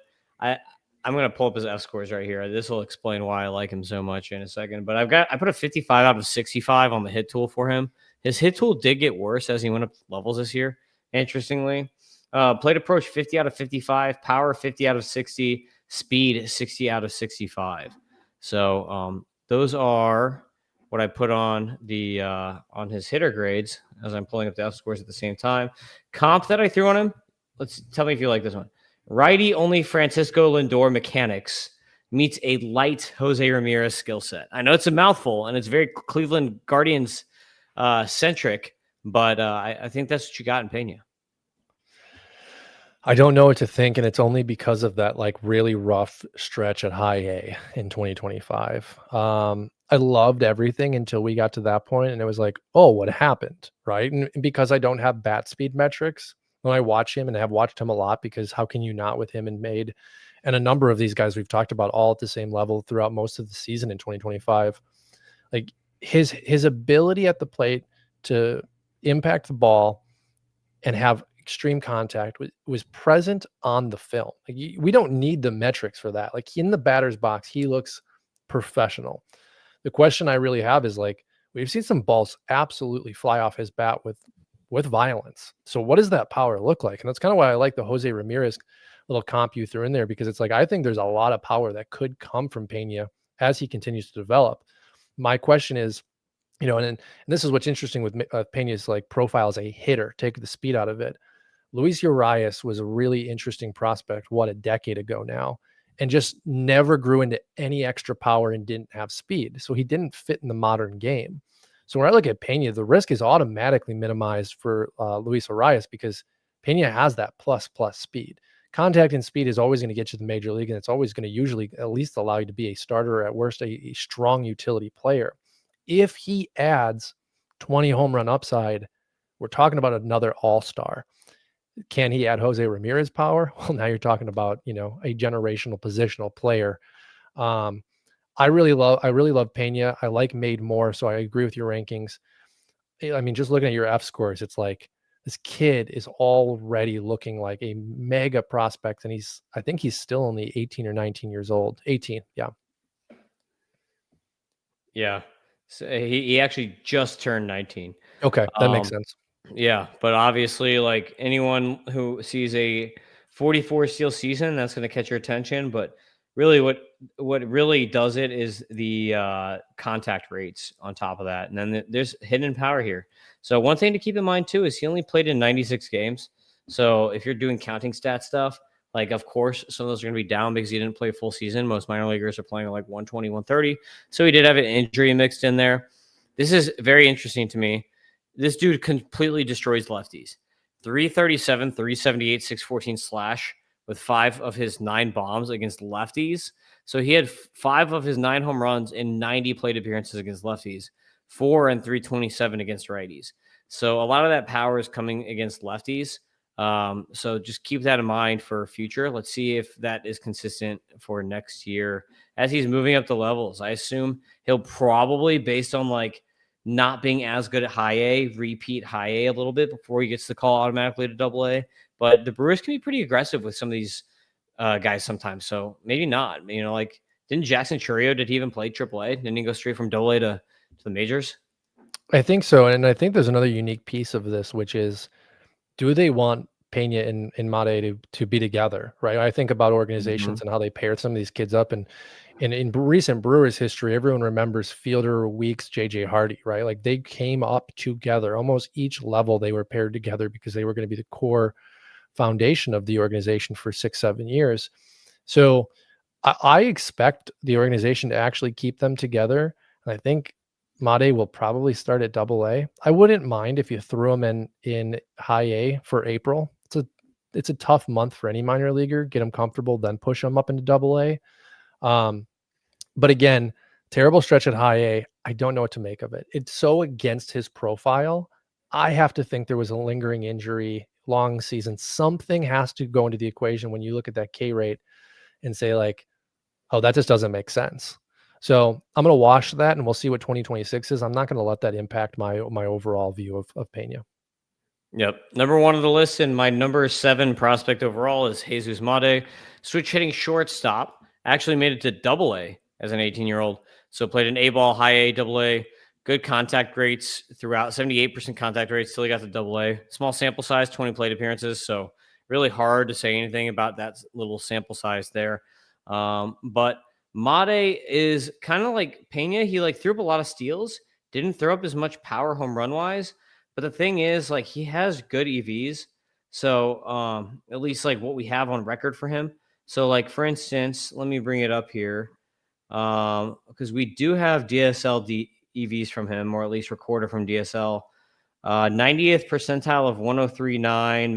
I'm going to pull up his F scores right here. This will explain why I like him so much in a second. But I put a 55 out of 65 on the hit tool for him. His hit tool did get worse as he went up levels this year, interestingly. Plate approach 50 out of 55, power 50 out of 60, speed 60 out of 65. So those are what I put on the on his hitter grades as I'm pulling up the F scores at the same time. Comp that I threw on him. Tell me if you like this one. Righty only Francisco Lindor mechanics meets a light Jose Ramirez skill set. I know it's a mouthful and it's very Cleveland Guardians centric, but I think that's what you got in Pena. I don't know what to think, and it's only because of that like really rough stretch at high A in 2025. I loved everything until we got to that point, and it was like, oh, what happened, right? And because I don't have bat speed metrics, when I watch him, and I have watched him a lot, because how can you not with him and Made and a number of these guys we've talked about all at the same level throughout most of the season in 2025, like his ability at the plate to impact the ball and have extreme contact was present on the film. Like we don't need the metrics for that. Like in the batter's box, he looks professional. The question I really have is, like, we've seen some balls absolutely fly off his bat with violence. So what does that power look like? And that's kind of why I like the Jose Ramirez little comp you threw in there, because it's like, I think there's a lot of power that could come from Pena as he continues to develop. My question is, and this is what's interesting with Pena's like profile as a hitter, take the speed out of it. Luis Urias was a really interesting prospect, a decade ago now, and just never grew into any extra power and didn't have speed. So he didn't fit in the modern game. So when I look at Pena, the risk is automatically minimized for Luis Urias, because Pena has that plus speed. Contact and speed is always going to get you to the major league, and it's always going to usually at least allow you to be a starter, or at worst a strong utility player. If he adds 20 home run upside, we're talking about another all-star. Can he add Jose Ramirez power? Well, now you're talking about, a generational positional player. I really love Pena. I like Made more, so I agree with your rankings. I mean, just looking at your F scores, it's like this kid is already looking like a mega prospect, and I think he's still only 18 or 19 years old. 18, yeah. Yeah. So he actually just turned 19. Okay, that makes sense. Yeah, but obviously, like anyone who sees a 44 steal season, that's going to catch your attention. But really, what really does it is the contact rates on top of that, and then there's hidden power here. So one thing to keep in mind too is he only played in 96 games. So if you're doing counting stat stuff, like of course some of those are going to be down because he didn't play a full season. Most minor leaguers are playing like 120, 130. So he did have an injury mixed in there. This is very interesting to me. This dude completely destroys lefties. 337, 378, 614 slash with 5 of his 9 bombs against lefties. So he had 5 of his 9 home runs in 90 plate appearances against lefties, 4 and 327 against righties. So a lot of that power is coming against lefties. So just keep that in mind for future. Let's see if that is consistent for next year as he's moving up the levels. I assume he'll probably, based on like not being as good at high A, repeat high A a little bit before he gets the call automatically to double A. But the Brewers can be pretty aggressive with some of these guys sometimes. So maybe not. You know, like didn't Jackson Churio, did he even play triple A? Didn't he go straight from double A to the majors? I think so. And I think there's another unique piece of this, which is, do they want Pena and Mate to be together, right? I think about organizations and how they pair some of these kids up. And in recent Brewers history, everyone remembers Fielder, Weeks, JJ Hardy, right? Like they came up together. Almost each level they were paired together because they were going to be the core foundation of the organization for 6-7 years. So I expect the organization to actually keep them together. And I think Made will probably start at double A. I wouldn't mind if you threw him in high A for April. It's a tough month for any minor leaguer. Get him comfortable, then push him up into double A. But again, terrible stretch at high A. I don't know what to make of it. It's so against his profile. I have to think there was a lingering injury, long season. Something has to go into the equation when you look at that K rate and say like, oh, that just doesn't make sense. So I'm going to wash that and we'll see what 2026 is. I'm not going to let that impact my overall view of Pena. Yep. Number 1 on the list and my number 7 prospect overall is Jesus Mate. Switch hitting shortstop. Actually made it to double A as an 18-year-old. So played an A ball, high A, double A. Good contact rates throughout, 78% contact rates till he got to double A. Small sample size, 20 plate appearances. So really hard to say anything about that little sample size there. But Mate is kind of like Pena. He like threw up a lot of steals, didn't throw up as much power home run wise. But the thing is, like, he has good EVs. So at least like what we have on record for him. So like for instance, let me bring it up here. Because we do have DSL EVs from him, or at least recorded from DSL. 90th percentile of 103.9,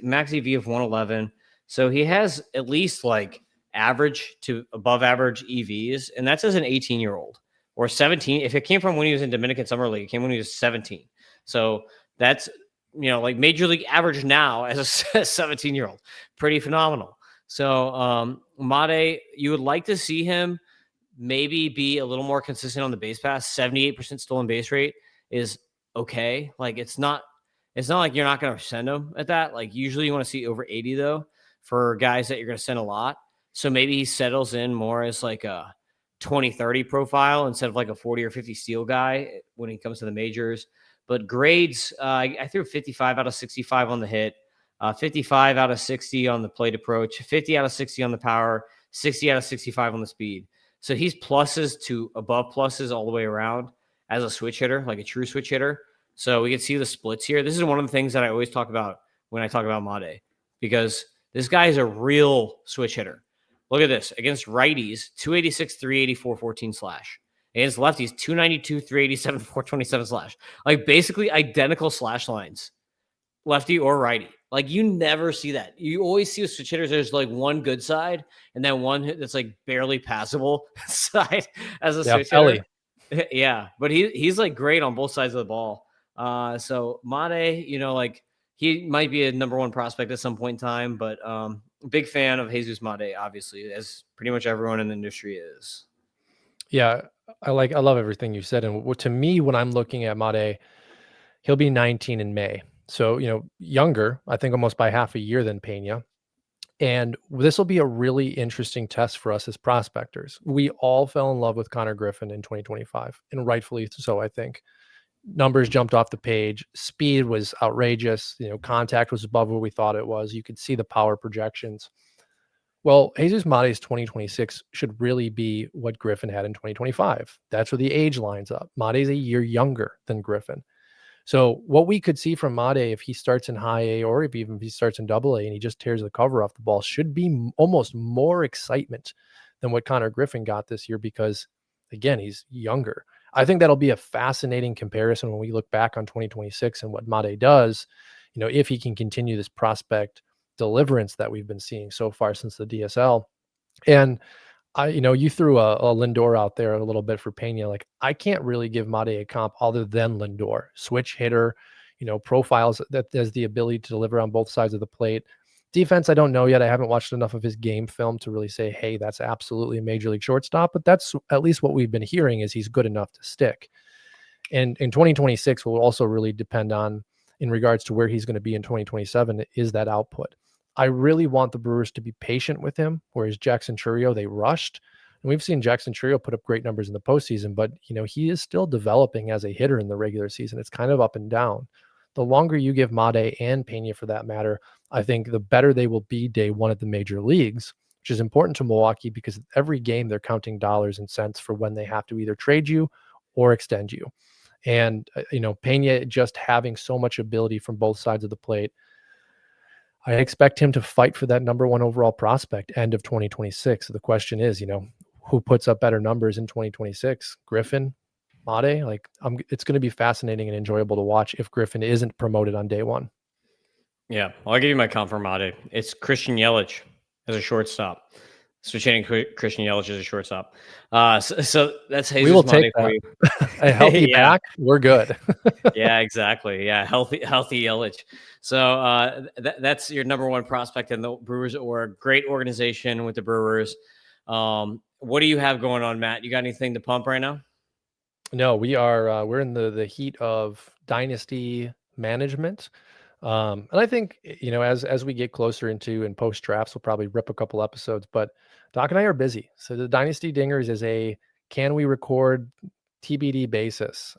max EV of 111. So he has at least like average to above average EVs, and that's as an 18-year-old or 17. If it came from when he was in Dominican Summer League, it came when he was 17. So that's, you know, like major league average now as a 17-year-old. Pretty phenomenal. So Mate, you would like to see him maybe be a little more consistent on the base pass. 78% stolen base rate is okay. Like it's not like you're not going to send him at that. Like usually you want to see over 80 though for guys that you're going to send a lot. So maybe he settles in more as like a 20-30 profile instead of like a 40 or 50 steal guy when he comes to the majors. But grades, I threw 55 out of 65 on the hit, 55 out of 60 on the plate approach, 50 out of 60 on the power, 60 out of 65 on the speed. So he's pluses to above pluses all the way around as a switch hitter, like a true switch hitter. So we can see the splits here. This is one of the things that I always talk about when I talk about Mate, because this guy is a real switch hitter. Look at this. Against righties, 286, 384, 14 slash. Against lefties, 292, 387, 427 slash. Like basically identical slash lines, lefty or righty. Like you never see that. You always see with switch hitters, there's like one good side and then one that's like barely passable side as a switch hitter. Yeah, but he's like great on both sides of the ball. So Mate, you know, like he might be a number 1 prospect at some point in time, but big fan of Jesus Mate, obviously, as pretty much everyone in the industry is. Yeah, I love everything you said. And to me, when I'm looking at Mate, he'll be 19 in May. So, you know, younger, I think almost by half a year than Pena. And this will be a really interesting test for us as prospectors. We all fell in love with Connor Griffin in 2025, and rightfully so, I think. numbers jumped off the page. Speed was outrageous. Contact was above where we thought it was. You could see the power projections. Well, Jesus Mate's 2026 should really be what Griffin had in 2025. That's where the age lines up. Mate's a year younger than Griffin. So what we could see from Mate if he starts in high A or if he starts in double A and he just tears the cover off the ball should be almost more excitement than what Connor Griffin got this year because, again, he's younger. I think that'll be a fascinating comparison when we look back on 2026 and what Mate does, if he can continue this prospect deliverance that we've been seeing so far since the DSL. And you threw a Lindor out there a little bit for Pena. Like, I can't really give Mate a comp other than Lindor. Switch hitter, profiles that has the ability to deliver on both sides of the plate. Defense, I don't know yet. I haven't watched enough of his game film to really say, hey, that's absolutely a major league shortstop. But that's at least what we've been hearing is he's good enough to stick. And in 2026 will also really depend on, in regards to where he's going to be in 2027, is that output. I really want the Brewers to be patient with him, whereas Jackson Chourio, they rushed. And we've seen Jackson Chourio put up great numbers in the postseason, but he is still developing as a hitter in the regular season. It's kind of up and down. The longer you give Mate and Pena, for that matter, I think the better they will be day one at the major leagues, which is important to Milwaukee because every game they're counting dollars and cents for when they have to either trade you or extend you. And, Pena just having so much ability from both sides of the plate, I expect him to fight for that number one overall prospect end of 2026. So the question is, who puts up better numbers in 2026? Griffin, Mate? It's going to be fascinating and enjoyable to watch if Griffin isn't promoted on day one. Yeah, well, I'll give you my comp for Mate. It's Christian Yelich as a shortstop. Switching Christian Yelich as a shortstop. So that's Jesus. We will Mate take for that. you. A healthy back, we're good. Yeah, exactly. Yeah, healthy Yelich. So that's your number one prospect in the Brewers, or a great organization with the Brewers. What do you have going on, Matt? You got anything to pump right now? No, we're in the heat of dynasty management. And I think, as we get closer into and post drafts, we'll probably rip a couple episodes, but Doc and I are busy. So the Dynasty Dingers is can we record TBD basis.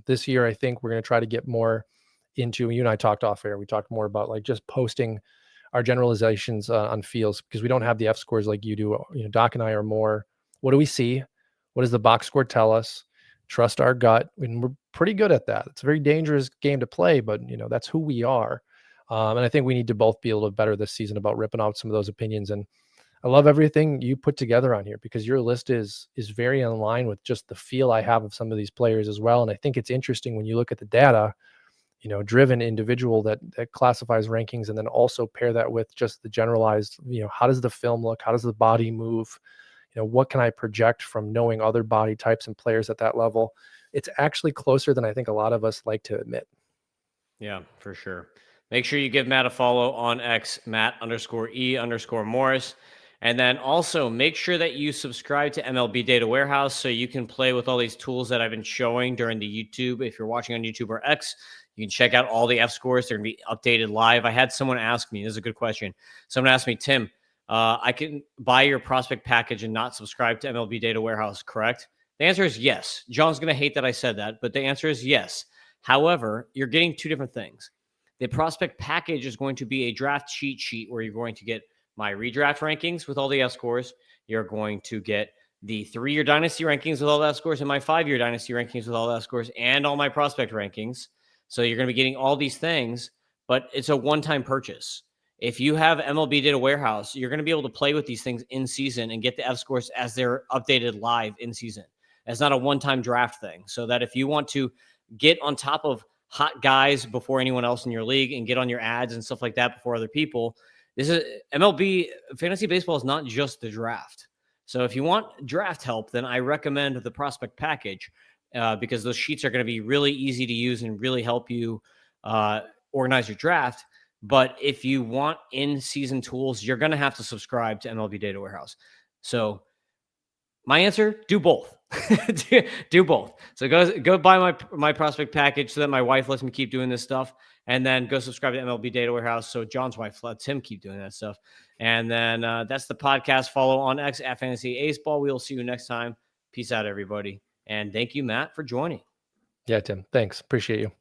This year, I think we're going to try to get more into, you and I talked off air. We talked more about just posting our generalizations on fields because we don't have the F scores like you do. Doc and I are more, what do we see? What does the box score tell us? Trust our gut. And we're pretty good at that. It's a very dangerous game to play, but that's who we are. And I think we need to both be a little better this season about ripping out some of those opinions. And I love everything you put together on here because your list is very in line with just the feel I have of some of these players as well. And I think it's interesting when you look at the data, driven individual that classifies rankings, and then also pair that with just the generalized, how does the film look? How does the body move? What can I project from knowing other body types and players at that level? It's actually closer than I think a lot of us like to admit. Yeah, for sure. Make sure you give Matt a follow on X, Matt_E_Morris. And then also make sure that you subscribe to MLB Data Warehouse so you can play with all these tools that I've been showing during the YouTube. If you're watching on YouTube or X, you can check out all the F scores. They're going to be updated live. I had someone ask me, this is a good question. Someone asked me, Tim, I can buy your prospect package and not subscribe to MLB Data Warehouse, correct? The answer is yes. John's going to hate that I said that, but the answer is yes. However, you're getting two different things. The prospect package is going to be a draft cheat sheet where you're going to get my redraft rankings with all the F scores. You're going to get the 3-year dynasty rankings with all the F scores and my 5-year dynasty rankings with all the F scores and all my prospect rankings. So you're going to be getting all these things, but it's a one-time purchase. If you have MLB Data Warehouse, you're going to be able to play with these things in season and get the F scores as they're updated live in season. It's not a one-time draft thing. So that if you want to get on top of hot guys before anyone else in your league and get on your ads and stuff like that before other people, this is MLB fantasy baseball is not just the draft. So if you want draft help, then I recommend the prospect package because those sheets are going to be really easy to use and really help you organize your draft. But if you want in-season tools, you're going to have to subscribe to MLB Data Warehouse. So my answer, do both. do both. So go buy my prospect package so that my wife lets me keep doing this stuff. And then go subscribe to MLB Data Warehouse so John's wife lets him keep doing that stuff. And then that's the podcast. Follow on X at Fantasy Aceball. We will see you next time. Peace out, everybody. And thank you, Matt, for joining. Yeah, Tim. Thanks. Appreciate you.